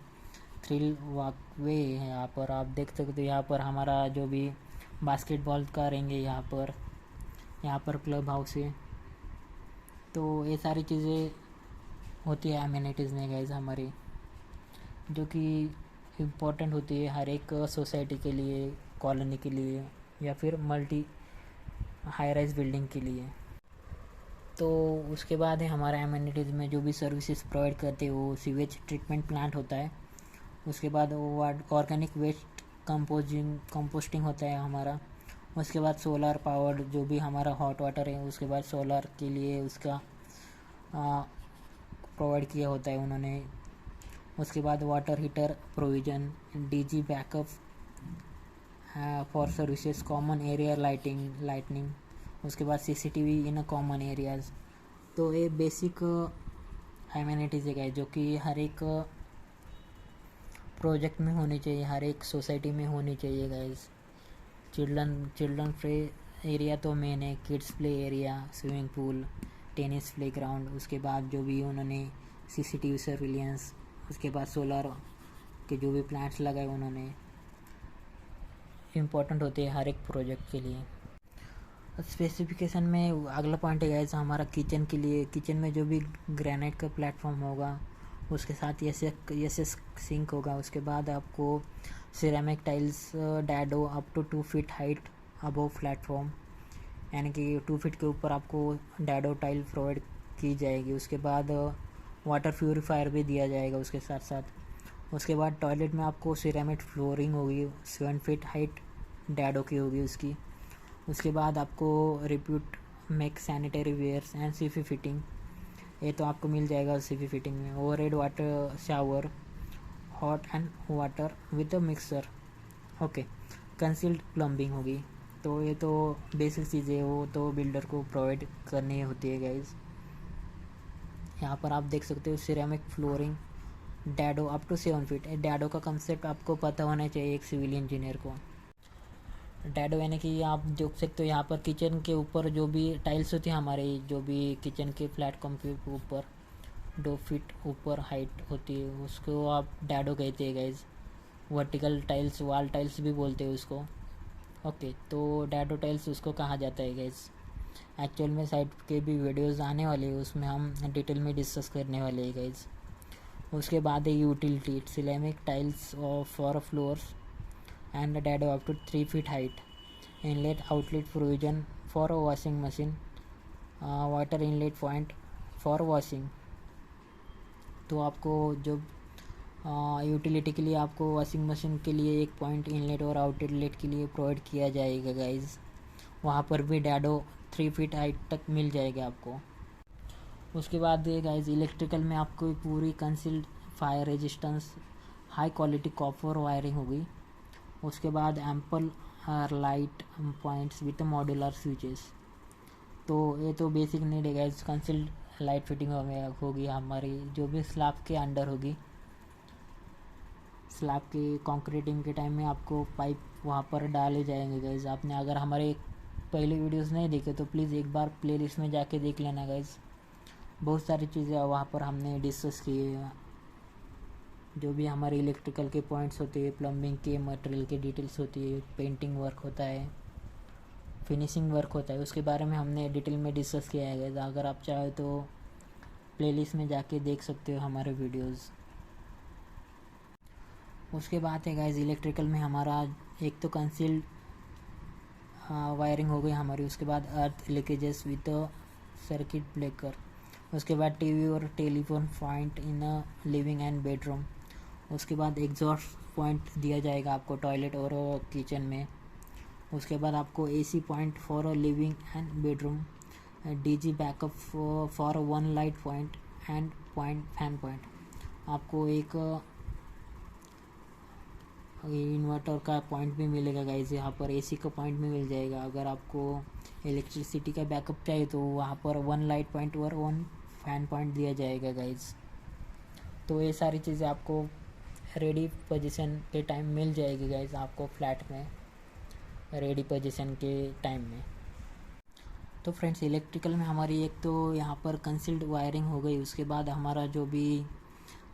थ्रिल वॉकवे है। यहाँ पर आप देख सकते हो, यहाँ पर हमारा जो भी बास्केटबॉल का रिंग है, यहाँ पर क्लब हाउस है। तो ये सारी चीज़ें होती है एमिनिटीज़ में गाइज हमारी, जो कि इम्पोर्टेंट होती है हर एक सोसाइटी के लिए, कॉलोनी के लिए, या फिर मल्टी हाई राइज बिल्डिंग के लिए। तो उसके बाद है हमारा एमिनिटीज़ में जो भी सर्विसेज प्रोवाइड करते हैं, वो सीवेज ट्रीटमेंट प्लांट होता है। उसके बाद वो ऑर्गेनिक वेस्ट कंपोस्टिंग होता है हमारा। उसके बाद सोलर पावर्ड जो भी हमारा हॉट वाटर है, उसके बाद सोलर के लिए उसका प्रोवाइड किया होता है उन्होंने। उसके बाद water heater provision, DG backup for services, common area lightning. उसके बाद सीसीटीवी इन कॉमन एरियाज। तो ये बेसिक एमिनिटीज़ है जो कि हर एक प्रोजेक्ट में होनी चाहिए, हर एक सोसाइटी में होनी चाहिए गाइज। चिल्ड्रन प्ले एरिया तो मेन है, kids play area, swimming pool, tennis play ground. उसके बाद जो भी उन्होंने सीसीटीवी सर्विलियंस, उसके बाद सोलर के जो भी प्लांट्स लगाए उन्होंने, इम्पोर्टेंट होते हैं हर एक प्रोजेक्ट के लिए। स्पेसिफिकेशन में अगला पॉइंट है गाइस हमारा किचन के लिए। किचन में जो भी ग्रेनाइट का प्लेटफॉर्म होगा, उसके साथ एस सिंक होगा। उसके बाद आपको ceramic tiles dado up to 2 feet height above platform, यानी कि 2 फीट के ऊपर आपको डैडो टाइल प्रोवाइड की जाएगी। उसके बाद वाटर प्यूरीफायर भी दिया जाएगा उसके साथ साथ। उसके बाद टॉयलेट में आपको सिरेमिक फ्लोरिंग होगी, 7 फीट हाइट डैडो की होगी उसकी। उसके बाद आपको repute make sanitary wares and CP fitting, ये तो आपको मिल जाएगा सीफी फिटिंग में। Overhead water shower, hot and water with a mixer, okay. Concealed plumbing होगी। तो ये तो बेसिक चीज़ें वो तो बिल्डर को प्रोवाइड करनी होती है गाइज। यहाँ पर आप देख सकते हो ceramic flooring, dado up to 7 feet. Dado का कंसेप्ट आपको पता होना चाहिए एक सिविल इंजीनियर को। डैडो यानी कि आप देख सकते हो यहाँ पर किचन के ऊपर जो भी टाइल्स होती है हमारे, जो भी किचन के प्लेटफॉर्म के ऊपर 2 फीट ऊपर हाइट होती है, उसको आप डैडो कहते हैं guys. Vertical tiles, wall tiles भी बोलते हैं उसको, ओके। तो डैडो टाइल्स उसको कहा जाता है गाइज। एक्चुअल में साइट के भी वीडियोस आने वाले हैं, उसमें हम डिटेल में डिस्कस करने वाले हैं गाइज। उसके बाद है utility, ceramic tiles for floors and a dado up to 3 feet height, inlet outlet provision for a washing machine, water inlet point for washing। तो आपको जो यूटिलिटी के लिए आपको वॉशिंग मशीन के लिए एक पॉइंट इनलेट और आउटलेट के लिए प्रोवाइड किया जाएगा गाइज। वहाँ पर भी डैडो 3 फीट हाइट तक मिल जाएगा आपको। उसके बाद गाइज इलेक्ट्रिकल में आपको पूरी concealed fire resistance high quality copper wiring होगी। उसके बाद ample light points with modular switches. तो ये तो बेसिक नीड है गाइस। कंसील्ड लाइट फिटिंग होगी हमारी, जो भी स्लैब के अंडर होगी। स्लैब के कंक्रीटिंग के टाइम में आपको पाइप वहाँ पर डाले जाएंगे गाइस। आपने अगर हमारे पहले वीडियोस नहीं देखे तो प्लीज़ एक बार प्लेलिस्ट में जाके देख लेना गाइस। बहुत सारी चीज़ें वहाँ पर हमने डिस्कस की है, जो भी हमारे इलेक्ट्रिकल के पॉइंट्स होते हैं, प्लम्बिंग के मटेरियल की डिटेल्स होती है, पेंटिंग वर्क होता है, फिनिशिंग वर्क होता है, उसके बारे में हमने डिटेल में डिस्कस किया है। अगर आप चाहे तो प्लेलिस्ट में जाके देख सकते हो हमारे वीडियोस। उसके बाद है गाइज इलेक्ट्रिकल में हमारा एक तो कंसील्ड वायरिंग हो गई हमारी। उसके बाद अर्थ लीकेजेस विद सर्किट ब्रेकर। उसके बाद टीवी और telephone point in living and bedroom. उसके बाद एग्जॉस्ट पॉइंट दिया जाएगा आपको टॉयलेट और किचन में। उसके बाद आपको AC point for living and bedroom, DG backup for one light point and point fan point. आपको एक इन्वर्टर का पॉइंट भी मिलेगा गाइज, यहाँ पर एसी का पॉइंट भी मिल जाएगा। अगर आपको इलेक्ट्रिसिटी का बैकअप चाहिए तो वहाँ पर वन लाइट पॉइंट और वन फैन पॉइंट दिया जाएगा गाइज। तो ये सारी चीज़ें आपको रेडी पोजीशन के टाइम मिल जाएगी गाइज, आपको फ्लैट में रेडी पोजीशन के टाइम में। तो फ्रेंड्स इलेक्ट्रिकल में हमारी एक तो यहाँ पर कंसील्ड वायरिंग हो गई। उसके बाद हमारा जो भी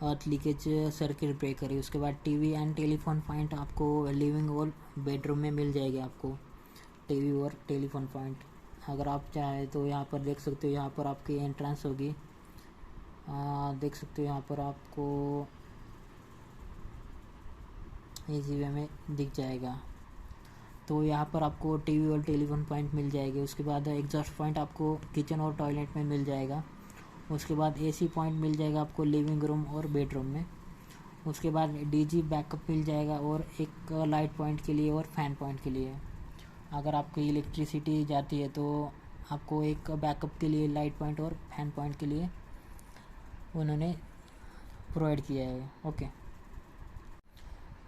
अर्थ लीकेज सर्किट ब्रेकर है, उसके बाद टीवी एंड टेलीफोन पॉइंट आपको लिविंग और बेडरूम में मिल जाएगी आपको टीवी और टेलीफोन पॉइंट। अगर आप चाहें तो यहाँ पर देख सकते हो, यहाँ पर आपकी एंट्रेंस होगी, देख सकते हो यहाँ पर आपको इजी वे में दिख जाएगा। तो यहाँ पर आपको टीवी और टेलीफोन पॉइंट मिल जाएगी। उसके बाद एग्जॉस्ट पॉइंट आपको किचन और टॉयलेट में मिल जाएगा। उसके बाद एसी पॉइंट मिल जाएगा आपको लिविंग रूम और बेडरूम में। उसके बाद डीजी बैकअप मिल जाएगा और एक लाइट पॉइंट के लिए और फैन पॉइंट के लिए। अगर आपकी इलेक्ट्रिसिटी जाती है तो आपको एक बैकअप के लिए लाइट पॉइंट और फैन पॉइंट के लिए उन्होंने प्रोवाइड किया है। ओके,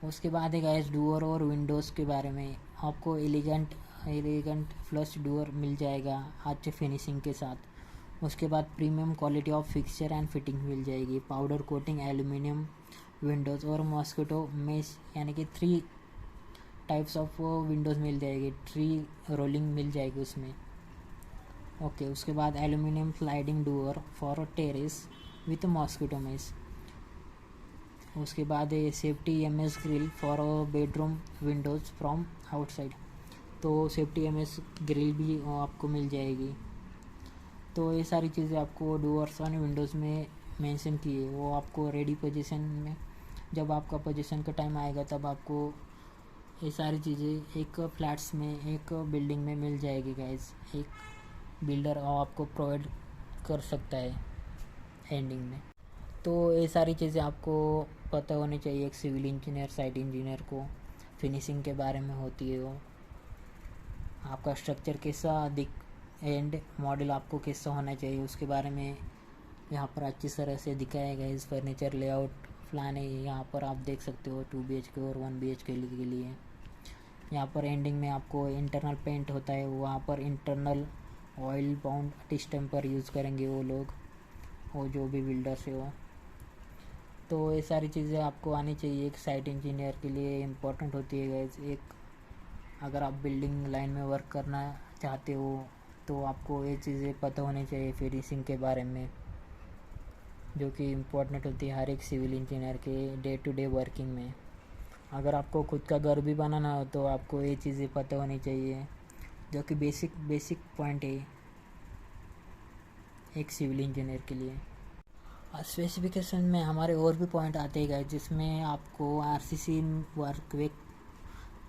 उसके बाद है गाइस डोर और विंडोज़ के बारे में। आपको एलिगेंट फ्लश डोर मिल जाएगा अच्छे फिनिशिंग के साथ। उसके बाद premium quality of fixture and fitting मिल जाएगी। पाउडर कोटिंग एल्यूमिनियम विंडोज़ और मॉस्किटो मेश, यानी कि 3 टाइप्स ऑफ विंडोज़ मिल जाएगी, 3 रोलिंग मिल जाएगी उसमें। ओके, उसके बाद aluminium sliding door for terrace with mosquito mesh. उसके बाद ये safety MS grill for bedroom Windows from outside. तो सेफ्टी एमएस ग्रिल भी आपको मिल जाएगी। तो ये सारी चीज़ें आपको डोर्स और विंडोज़ में मेंशन की है, वो आपको रेडी पोजीशन में जब आपका पोजीशन का टाइम आएगा तब आपको ये सारी चीज़ें एक फ्लैट्स में, एक बिल्डिंग में मिल जाएगी गाइज। एक बिल्डर आपको प्रोवाइड कर सकता है एंडिंग में। तो ये सारी चीज़ें आपको पता होनी चाहिए एक सिविल इंजीनियर, साइट इंजीनियर को। फिनिशिंग के बारे में होती है वो, आपका स्ट्रक्चर कैसा दिख एंड मॉडल आपको कैसा होना चाहिए उसके बारे में यहाँ पर अच्छी तरह से दिखाया गया है। इस फर्नीचर लेआउट प्लान है, यहाँ पर आप देख सकते हो 2 BHK और 1 BHK के लिए। यहाँ पर एंडिंग में आपको इंटरनल पेंट होता है, वहाँ पर internal oil bound distemper use करेंगे वो लोग, वो जो भी बिल्डर्स है वो। तो ये सारी चीज़ें आपको आनी चाहिए एक साइट इंजीनियर के लिए, इम्पोर्टेंट होती है गाइस। एक अगर आप बिल्डिंग लाइन में वर्क करना चाहते हो तो आपको ये चीज़ें पता होनी चाहिए फिनिशिंग के बारे में, जो कि इम्पोर्टेंट होती है हर एक सिविल इंजीनियर के डे टू डे वर्किंग में। अगर आपको खुद का घर भी बनाना हो तो आपको ये चीज़ें पता होनी चाहिए, जो कि बेसिक पॉइंट है एक सिविल इंजीनियर के लिए। स्पेसिफिकेशन में हमारे और भी पॉइंट आते हैं जिसमें आपको आरसीसी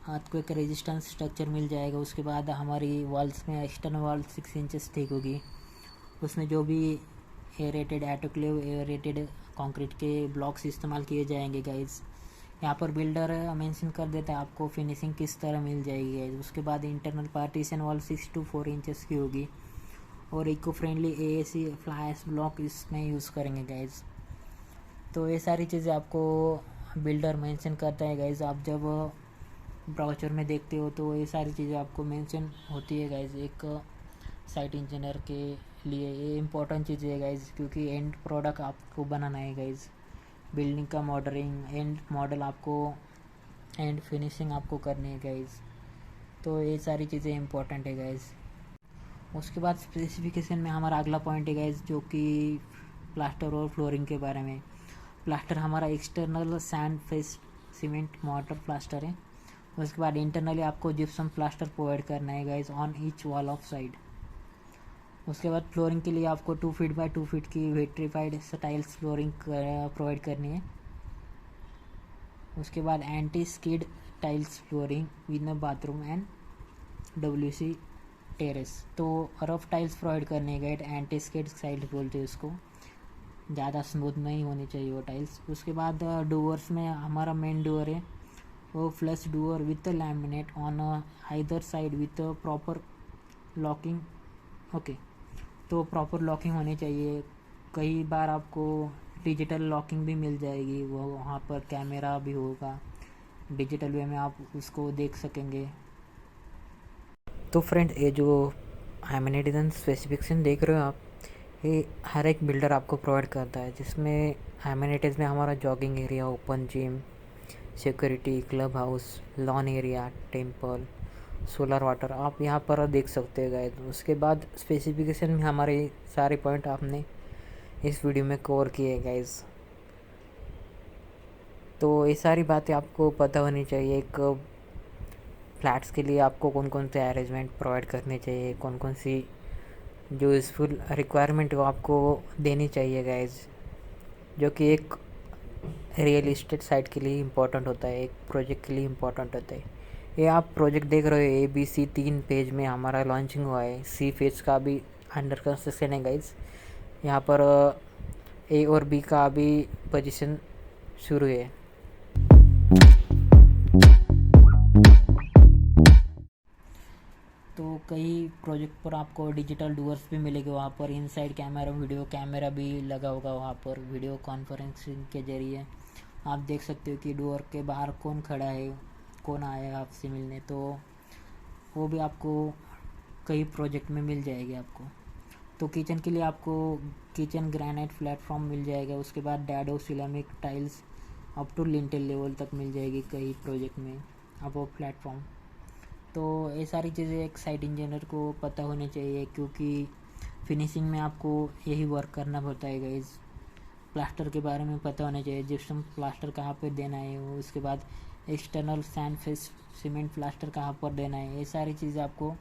अर्थक्वेक रेजिस्टेंस स्ट्रक्चर मिल जाएगा। उसके बाद हमारी वॉल्स में एक्सटर्नल वॉल 6 इंचेस थिक होगी। उसमें जो भी एरेटेड ऑटोक्लेव एरेटेड कंक्रीट के ब्लॉक्स इस्तेमाल किए जाएंगे गाइज। यहाँ पर बिल्डर मेंशन कर देता है आपको फिनिशिंग किस तरह मिल जाएगी गाइज। उसके बाद internal partition wall 6 to 4 inches की होगी और eco friendly AAC fly ash block इसमें यूज़ करेंगे गाइज। तो ये सारी चीज़ें आपको बिल्डर मेंशन करता है गाइज। आप जब ब्राउचर में देखते हो तो ये सारी चीज़ें आपको मेंशन होती है गाइज। एक साइट इंजीनियर के लिए ये इम्पोर्टेंट चीज़ है गाइज, क्योंकि एंड प्रोडक्ट आपको बनाना है गाइज। बिल्डिंग का मॉडलिंग, एंड मॉडल आपको, एंड फिनिशिंग आपको करनी है गाइज। तो ये सारी चीज़ें इम्पोर्टेंट है गाइज। उसके बाद स्पेसिफिकेशन में हमारा अगला पॉइंट है गाइज, जो कि प्लास्टर और फ्लोरिंग के बारे में। प्लास्टर हमारा external sand face cement mortar plaster है। उसके बाद इंटरनली आपको जिप्सम प्लास्टर प्रोवाइड करना है guys on each wall of side. उसके बाद फ्लोरिंग के लिए आपको 2 फीट बाय 2 फीट की विट्रीफाइड टाइल्स फ्लोरिंग प्रोवाइड करनी है। उसके बाद anti skid tiles flooring with bathroom and WC terrace. तो रफ टाइल्स प्रोवाइड करने गए, एंटी स्किड टाइल्स बोलते हैं उसको, ज़्यादा स्मूथ नहीं होनी चाहिए वो टाइल्स। उसके बाद डोअर्स में हमारा मेन डोअर है वो flush door with laminate on either side with proper locking. Okay, तो प्रॉपर लॉकिंग होनी चाहिए। कई बार आपको डिजिटल लॉकिंग भी मिल जाएगी, वो वहाँ पर कैमरा भी होगा, डिजिटल वे में आप उसको देख सकेंगे। तो फ्रेंड, ये जो एमिनिटीज स्पेसिफिकेशन देख रहे हो आप, ये हर एक बिल्डर आपको प्रोवाइड करता है, जिसमें एमिनिटीज़ में हमारा jogging area, open gym, security, club house, lawn area, temple, solar water आप यहाँ पर देख सकते हैं गाइस। उसके बाद स्पेसिफिकेशन में हमारे सारे पॉइंट आपने इस वीडियो में कवर किए गाइस। तो ये सारी बातें आपको पता होनी चाहिए। एक फ्लैट्स के लिए आपको कौन कौन से अरेंजमेंट प्रोवाइड करने चाहिए, कौन कौन सी जो यूज़फुल रिक्वायरमेंट वो आपको देनी चाहिए गाइस, जो कि एक रियल इस्टेट साइट के लिए इम्पोर्टेंट होता है, एक प्रोजेक्ट के लिए इम्पोर्टेंट होता है। ये आप प्रोजेक्ट देख रहे हो ABC 3 पेज में हमारा लॉन्चिंग हुआ है। C फेज का भी अंडर कंस्ट्रक्शन है गाइस। यहाँ पर A और B का अभी पोजीशन शुरू है। तो कई प्रोजेक्ट पर आपको डिजिटल डूअर्स भी मिलेंगे, वहाँ पर इनसाइड कैमरा, वीडियो कैमरा भी लगा होगा। वहाँ पर वीडियो कॉन्फ्रेंसिंग के ज़रिए आप देख सकते हो कि डोर के बाहर कौन खड़ा है, कौन आया है आपसे मिलने। तो वो भी आपको कई प्रोजेक्ट में मिल जाएगी आपको। तो किचन के लिए आपको किचन ग्रेनाइट प्लेटफॉर्म मिल जाएगा। उसके बाद dado ceramic tiles up to lintel level तक मिल जाएगी कई प्रोजेक्ट में अब वो प्लेटफॉर्म। तो ये सारी चीज़ें एक साइट इंजीनियर को पता होनी चाहिए, क्योंकि फिनिशिंग में आपको यही वर्क करना पड़ता है गाइस। प्लास्टर के बारे में पता होना चाहिए, जिप्सम प्लास्टर कहाँ पे देना है, उसके बाद external sand face cement plaster कहाँ पर देना है। ये सारी चीज़ें आपको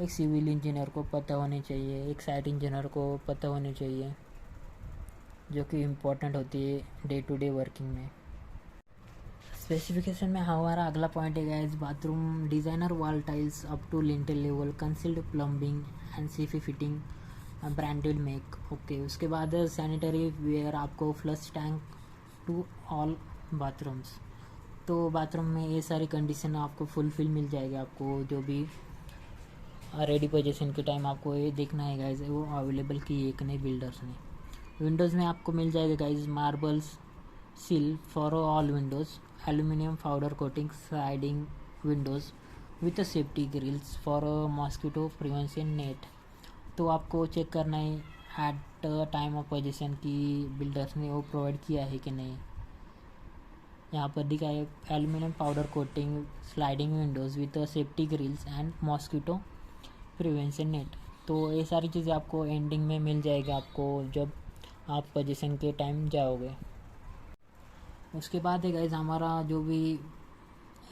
एक सिविल इंजीनियर को पता होनी चाहिए, एक साइट इंजीनियर को पता होनी चाहिए, जो कि इम्पोर्टेंट होती है डे टू डे वर्किंग में। स्पेसिफिकेशन में हमारा अगला पॉइंट है guys, bathroom designer wall tiles up to lintel level, concealed plumbing and CP fitting, branded make. Okay, उसके बाद सैनिटरी वेयर आपको flush tank to all bathrooms. तो बाथरूम में ये सारी कंडीशन आपको फुलफिल मिल जाएगी। आपको जो भी रेडी पोजीशन के टाइम आपको ये देखना है गाइज, वो अवेलेबल की एक नई बिल्डर्स ने। विंडोज़ में आपको मिल जाएगा guys marbles sill for all windows, aluminium powder coating sliding windows with safety grills for mosquito prevention net. तो आपको चेक करना है एट टाइम ऑफ पोजीशन की बिल्डर्स ने वो प्रोवाइड किया है कि नहीं। यहाँ पर दिखा है aluminium powder coating sliding windows with safety grills and mosquito prevention net. तो ये सारी चीज़ें आपको एंडिंग में मिल जाएगा, आपको जब आप पोजीशन के टाइम जाओगे। उसके बाद है गाइस हमारा जो भी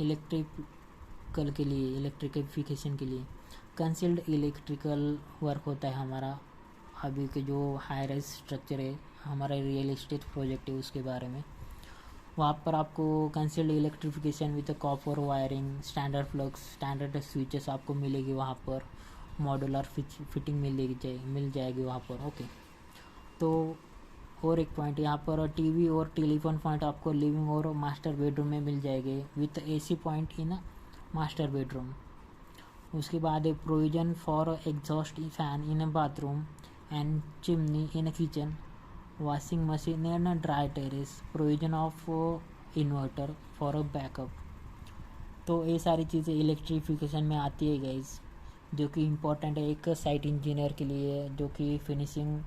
इलेक्ट्रिकल के लिए, इलेक्ट्रिकफिकेशन के लिए कंसील्ड इलेक्ट्रिकल वर्क होता है हमारा। अभी के जो हाई राइज स्ट्रक्चर है, हमारा रियल एस्टेट प्रोजेक्ट है, उसके बारे में वहाँ पर आपको concealed electrification with copper wiring, standard plugs, standard switches आपको मिलेगी वहाँ पर, मॉड्यूलर फिटिंग मिल जाएगी वहाँ पर। ओके, तो और एक पॉइंट यहाँ पर टीवी और टेलीफोन पॉइंट आपको लिविंग और मास्टर बेडरूम में मिल जाएंगे with AC point in master bedroom. उसके बाद एक provision for exhaust fan in bathroom and chimney in kitchen, washing machine and dry terrace, provision of inverter for a backup. तो ये सारी चीज़ें इलेक्ट्रिफिकेशन में आती है गाइस, जो कि इम्पोर्टेंट है एक साइट इंजीनियर के लिए, जो कि फिनिशिंग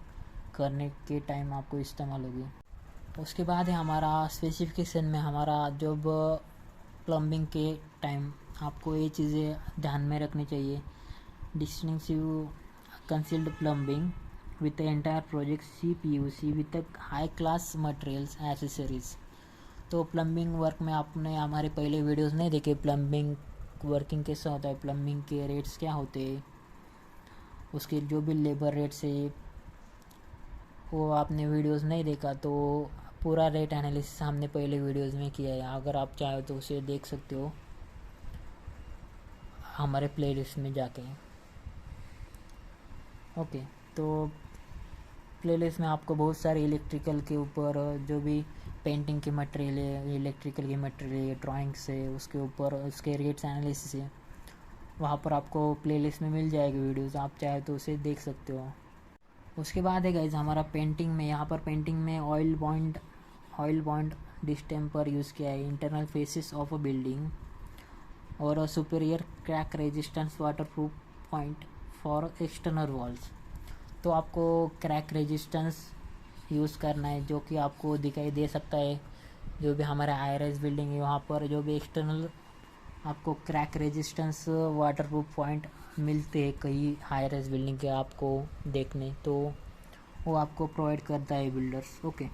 करने के टाइम आपको इस्तेमाल होगी। उसके बाद है हमारा स्पेसिफिकेशन में हमारा जब प्लम्बिंग के टाइम आपको ये चीज़ें ध्यान में रखनी चाहिए। Distinctive concealed plumbing with entire project CPUC with high class materials accessories. तो प्लम्बिंग वर्क में आपने हमारे पहले वीडियोस नहीं देखे, प्लम्बिंग वर्किंग कैसा होता है, प्लम्बिंग के रेट्स क्या होते हैं, उसके जो भी लेबर रेट्स है वो आपने वीडियोस नहीं देखा तो पूरा रेट एनालिसिस हमने पहले वीडियोस में किया है। अगर आप चाहो तो उसे देख सकते हो। हमारे प्लेलिस्ट में जाके। ओके, तो प्लेलिस्ट में आपको बहुत सारे इलेक्ट्रिकल के ऊपर जो भी पेंटिंग के मटेरियल है, इलेक्ट्रिकल के मटेरियल है, ड्राइंग्स है, उसके ऊपर उसके रेट्स एनालिसिस है, वहाँ पर आपको प्लेलिस्ट में मिल जाएगी वीडियोस, आप चाहे तो उसे देख सकते हो। उसके बाद है गाइज हमारा पेंटिंग में, यहाँ पर पेंटिंग में ऑयल बॉन्ड डिस्टेम्पर यूज़ किया है, internal faces of a building और superior crack resistance water proof paint for external walls. तो आपको क्रैक रेजिस्टेंस यूज़ करना है, जो कि आपको दिखाई दे सकता है जो भी हमारा हाई राइज बिल्डिंग है वहाँ पर जो भी एक्सटर्नल आपको crack resistance water proof point मिलते हैं कई हाई राइज बिल्डिंग के आपको देखने, तो वो आपको प्रोवाइड करता है बिल्डर्स। ओके,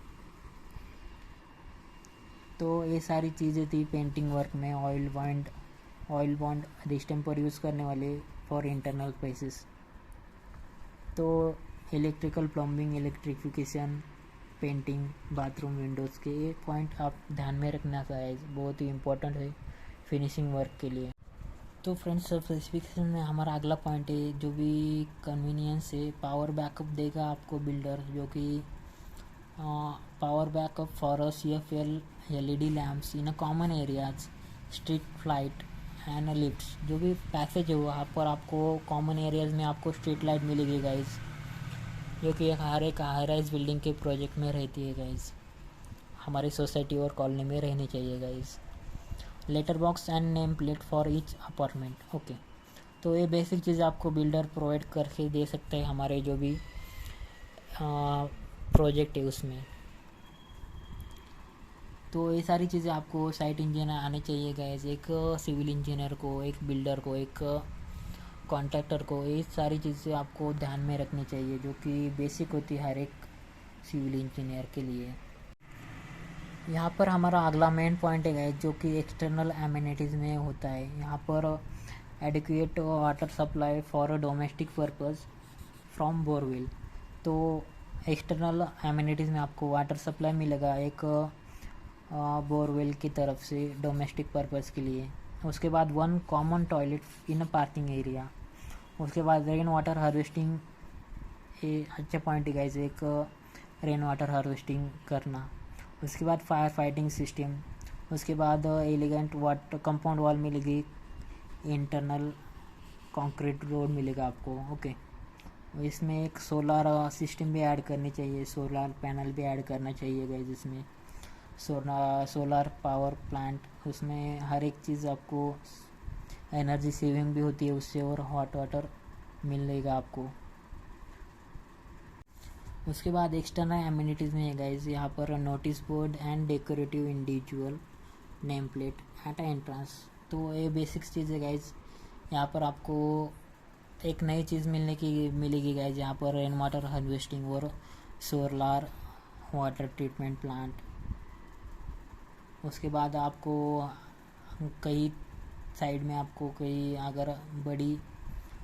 तो ये सारी चीज़ें थी पेंटिंग वर्क में, ऑयल बॉन्ड डिस्टेम्पर यूज़ करने वाले फॉर इंटरनल प्लेसेस। तो electrical, plumbing, electrification, painting, bathroom Windows के ये पॉइंट आप ध्यान में रखना चाहिए, बहुत ही इम्पोर्टेंट है फिनिशिंग वर्क के लिए। तो फ्रेंड्स, स्पेसिफिकेशन में हमारा अगला पॉइंट है जो भी कन्वीनियंस है, पावर बैकअप देगा आपको बिल्डर, जो कि power backup for CFL LED lamps in a common areas, street light and lifts. जो भी पैसेज है वहाँ पर आपको कॉमन एरियाज में आपको स्ट्रीट लाइट मिलेगी गाइज, जो कि हर एक हाई राइज बिल्डिंग के प्रोजेक्ट में रहती है गाइज, हमारी सोसाइटी और कॉलोनी में रहनी चाहिए guys. Letter box and name plate for each apartment. Okay, तो ये बेसिक चीज़ आपको बिल्डर प्रोवाइड करके दे सकते हैं हमारे जो भी प्रोजेक्ट है उसमें। तो ये सारी चीज़ें आपको साइट इंजीनियर आने चाहिए गाइज, एक सिविल इंजीनियर को, एक बिल्डर को, एक कॉन्ट्रैक्टर को, ये सारी चीज़ें आपको ध्यान में रखनी चाहिए जो कि बेसिक होती है हर एक सिविल इंजीनियर के लिए। यहाँ पर हमारा अगला मेन पॉइंट है जो कि एक्सटर्नल एमिनिटीज़ में होता है। यहाँ पर adequate water supply for domestic purpose from borewell. तो एक्सटर्नल एमिनिटीज़ में आपको वाटर सप्लाई मिलेगा एक बोरवेल की तरफ से डोमेस्टिक पर्पस के लिए। उसके बाद 1 कॉमन टॉयलेट इन अ पार्किंग एरिया। उसके बाद रेन वाटर हार्वेस्टिंग, ये अच्छा पॉइंट है गाइस, एक रेन वाटर हार्वेस्टिंग करना। उसके बाद फायर फाइटिंग सिस्टम। उसके बाद एलिगेंट वाटर कंपाउंड वॉल मिलेगी, इंटरनल कंक्रीट रोड मिलेगा आपको। ओके, इसमें एक सोलर सिस्टम भी ऐड करनी चाहिए, सोलर पैनल भी ऐड करना चाहिए गाइस इसमें, सोलर पावर प्लांट। उसमें हर एक चीज़ आपको एनर्जी सेविंग भी होती है उससे, और हॉट वाटर मिलेगा आपको। उसके बाद एक्सटर्नल एमिनिटीज़ में है गाइज, यहाँ पर notice board and decorative individual name plate at entrance. तो ये बेसिक्स चीज़ है गाइज। यहाँ पर आपको एक नई चीज़ मिलेगी गाइज, यहाँ पर रेन वाटर हार्वेस्टिंग और सोलर वाटर ट्रीटमेंट प्लांट। उसके बाद आपको कई साइड में आपको कई अगर बड़ी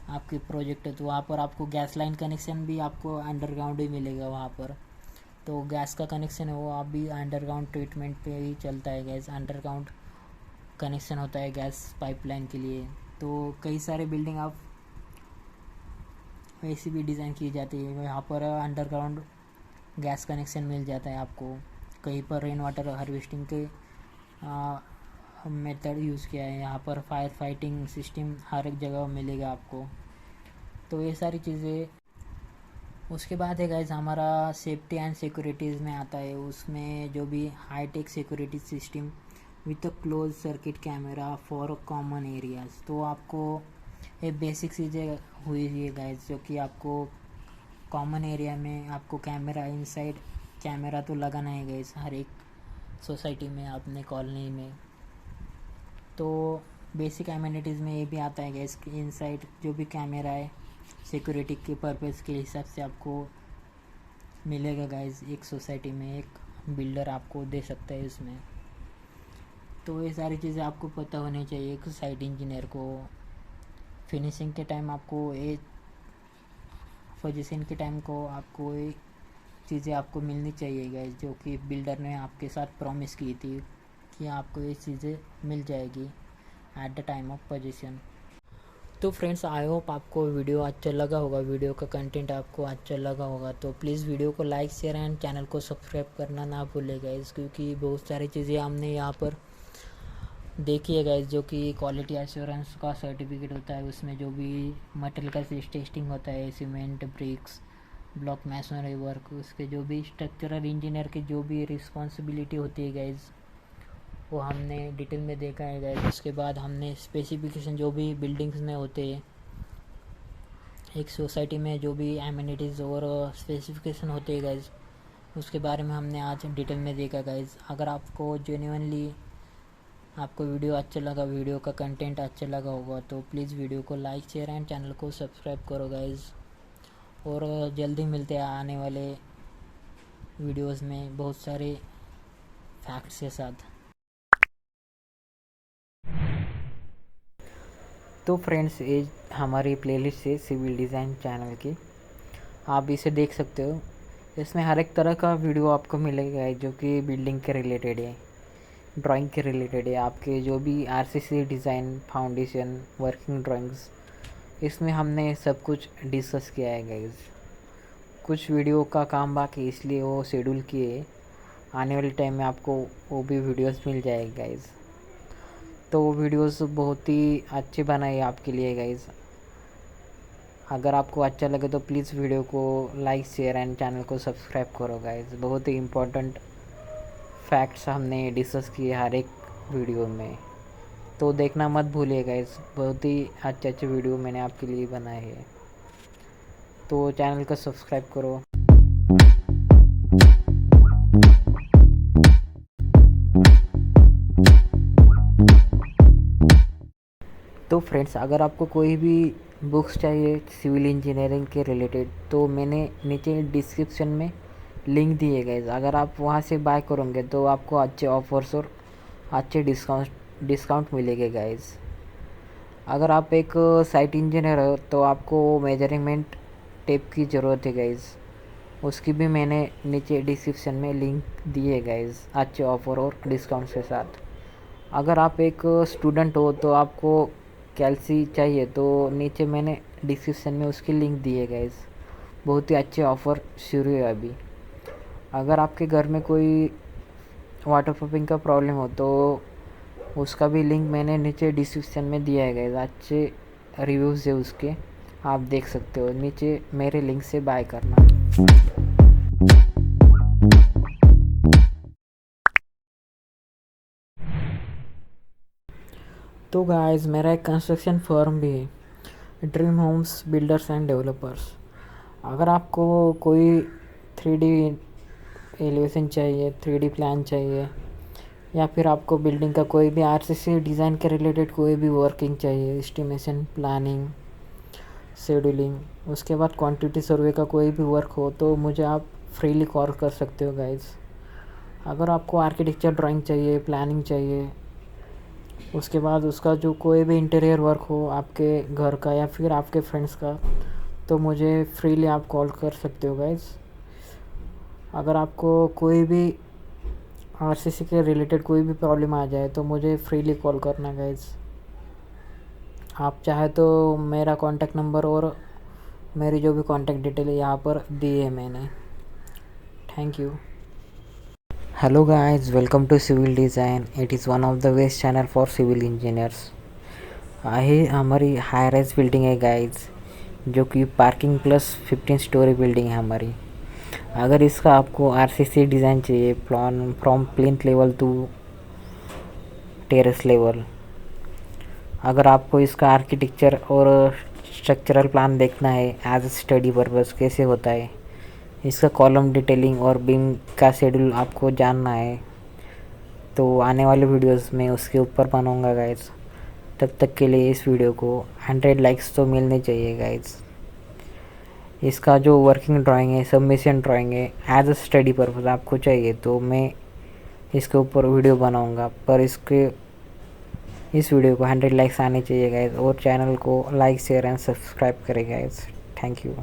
आपकी प्रोजेक्ट है तो वहाँ पर आपको गैस लाइन कनेक्शन भी आपको अंडरग्राउंड ही मिलेगा वहाँ पर। तो गैस का कनेक्शन है वो आप भी अंडरग्राउंड ट्रीटमेंट पे ही चलता है, गैस अंडरग्राउंड कनेक्शन होता है गैस पाइपलाइन के लिए। तो कई सारे बिल्डिंग आप ऐसी भी डिज़ाइन की जाती है, यहाँ पर अंडरग्राउंड गैस कनेक्शन मिल जाता है आपको। कहीं पर रेन वाटर हार्वेस्टिंग के मेथड यूज़ किया है, यहाँ पर फायर फाइटिंग सिस्टम हर एक जगह मिलेगा आपको। तो ये सारी चीज़ें। उसके बाद है गाइज हमारा सेफ्टी एंड सिक्योरिटीज़ में आता है, उसमें जो भी high tech security system with a close circuit camera for common areas. तो आपको ये बेसिक चीज़ें हुई है गाइज, जो कि आपको कॉमन एरिया में आपको कैमरा इनसाइड कैमरा तो लगाना है गाइज हर एक सोसाइटी में, अपने कॉलोनी में। तो बेसिक एमिनिटीज़ में ये भी आता है गाइस कि इनसाइड जो भी कैमरा है सिक्योरिटी के पर्पज़ के हिसाब से आपको मिलेगा गाइस, एक सोसाइटी में एक बिल्डर आपको दे सकता है इसमें। तो ये सारी चीज़ें आपको पता होनी चाहिए एक साइट इंजीनियर को। फिनिशिंग के टाइम आपको ये पोजीशन के टाइम को आपको ये चीज़ें आपको मिलनी चाहिए गाइस, जो कि बिल्डर ने आपके साथ प्रॉमिस की थी कि आपको ये चीज़ें मिल जाएगी at the time of position. तो फ्रेंड्स, आई होप आपको वीडियो अच्छा लगा होगा, वीडियो का कंटेंट आपको अच्छा लगा होगा। तो प्लीज़ वीडियो को लाइक शेयर एंड चैनल को सब्सक्राइब करना ना भूलें गाइस, क्योंकि बहुत सारी चीज़ें हमने यहाँ पर देखी है गाइस, जो कि क्वालिटी एश्योरेंस का सर्टिफिकेट होता है, उसमें जो भी मटेरियल का टेस्टिंग होता है, cement, bricks, block masonry work, उसके जो भी स्ट्रक्चरल इंजीनियर की जो भी रिस्पॉन्सिबिलिटी होती है गाइस, वो हमने डिटेल में देखा है गाइस। उसके बाद हमने स्पेसिफिकेशन जो भी बिल्डिंग्स में होते हैं, एक सोसाइटी में जो भी एमिनिटीज़ और स्पेसिफिकेशन होते हैं गाइस, उसके बारे में हमने आज डिटेल में देखा गाइस। अगर आपको जेन्युइनली आपको वीडियो अच्छा लगा, वीडियो का कंटेंट अच्छा लगा होगा, तो प्लीज़ वीडियो को लाइक शेयर एंड चैनल को सब्सक्राइब करो गाइस। और जल्दी मिलते हैं आने वाले वीडियोस में बहुत सारे फैक्ट्स के साथ। तो फ्रेंड्स, ये हमारी प्लेलिस्ट है सिविल डिज़ाइन चैनल की, आप इसे देख सकते हो। इसमें हर एक तरह का वीडियो आपको मिलेगा जो कि बिल्डिंग के रिलेटेड है, ड्राइंग के रिलेटेड है, आपके जो भी RCC design, foundation, working drawings, इसमें हमने सब कुछ डिस्कस किया है गाइस। कुछ वीडियो का काम बाकी इसलिए वो शेड्यूल किए, आने वाले टाइम में आपको वो भी वीडियोस मिल जाएगी गाइस। तो वो वीडियोस बहुत ही अच्छे बनाए आपके लिए गाइस। अगर आपको अच्छा लगे तो प्लीज़ वीडियो को लाइक शेयर एंड चैनल को सब्सक्राइब करो गाइस। बहुत ही इम्पोर्टेंट फैक्ट्स हमने डिस्कस किए हर एक वीडियो में, तो देखना मत भूलिए गाइस। बहुत ही अच्छे अच्छे वीडियो मैंने आपके लिए बनाए हैं, तो चैनल को सब्सक्राइब करो। तो फ्रेंड्स, अगर आपको कोई भी बुक्स चाहिए सिविल इंजीनियरिंग के रिलेटेड, तो मैंने नीचे डिस्क्रिप्शन में लिंक दिए गए, अगर आप वहां से बाय करोगे तो आपको अच्छे ऑफर्स और अच्छे डिस्काउंट मिलेंगे गाइस। अगर आप एक साइट इंजीनियर हो तो आपको मेजरमेंट टेप की ज़रूरत है गाइस, उसकी भी मैंने नीचे डिस्क्रिप्शन में लिंक दिए गाइस, अच्छे ऑफ़र और डिस्काउंट के साथ। अगर आप एक स्टूडेंट हो तो आपको कैल्सी चाहिए, तो नीचे मैंने डिस्क्रिप्शन में उसकी लिंक दी है गाइस। बहुत ही अच्छे ऑफ़र शुरू है अभी। अगर आपके घर में कोई वाटरप्रूफिंग का प्रॉब्लम हो तो उसका भी लिंक मैंने नीचे डिस्क्रिप्शन में दिया है गाइस। अच्छे रिव्यूज़ है उसके, आप देख सकते हो, नीचे मेरे लिंक से बाय करना। तो गाइस, मेरा एक कंस्ट्रक्शन फर्म भी है, dream homes builders and developers. अगर आपको कोई 3D एलिवेशन चाहिए, 3D प्लान चाहिए, या फिर आपको बिल्डिंग का कोई भी आरसीसी डिज़ाइन के रिलेटेड कोई भी वर्किंग चाहिए, एस्टिमेशन, प्लानिंग, शेड्यूलिंग, उसके बाद क्वांटिटी सर्वे का कोई भी वर्क हो, तो मुझे आप फ्रीली कॉल कर सकते हो गाइस। अगर आपको आर्किटेक्चर ड्राइंग चाहिए, प्लानिंग चाहिए, उसके बाद उसका जो कोई भी इंटीरियर वर्क हो आपके घर का या फिर आपके फ्रेंड्स का, तो मुझे फ्रीली आप कॉल कर सकते हो गाइस। अगर आपको कोई भी आरसीसी के रिलेटेड कोई भी प्रॉब्लम आ जाए तो मुझे फ्रीली कॉल करना गाइस। आप चाहे तो मेरा कॉन्टैक्ट नंबर और मेरी जो भी कॉन्टैक्ट डिटेल है यहाँ पर दी है मैंने। Thank you. Hello guys, welcome to civil design. It is one of the best channel for civil engineers. ये हमारी हाई राइज बिल्डिंग है गाइस, जो कि पार्किंग प्लस 15 स्टोरी बिल्डिंग है हमारी। अगर इसका आपको आरसीसी डिज़ाइन चाहिए, plan from plinth level to terrace level, अगर आपको इसका आर्किटेक्चर और स्ट्रक्चरल प्लान देखना है एज स्टडी पर्पस कैसे होता है, इसका कॉलम डिटेलिंग और बीम का शेड्यूल आपको जानना है, तो आने वाले वीडियोस में उसके ऊपर बनाऊंगा गाइस। तब तक के लिए इस वीडियो को 100 लाइक्स तो मिलने चाहिए गाइस। इसका जो वर्किंग ड्राइंग है, सबमिशन ड्राइंग है, एज अ स्टडी पर्पस आपको चाहिए तो मैं इसके ऊपर वीडियो बनाऊंगा, पर इस वीडियो को 100 लाइक्स आने चाहिए गाइस, और चैनल को लाइक शेयर एंड सब्सक्राइब करें गाइस। Thank you.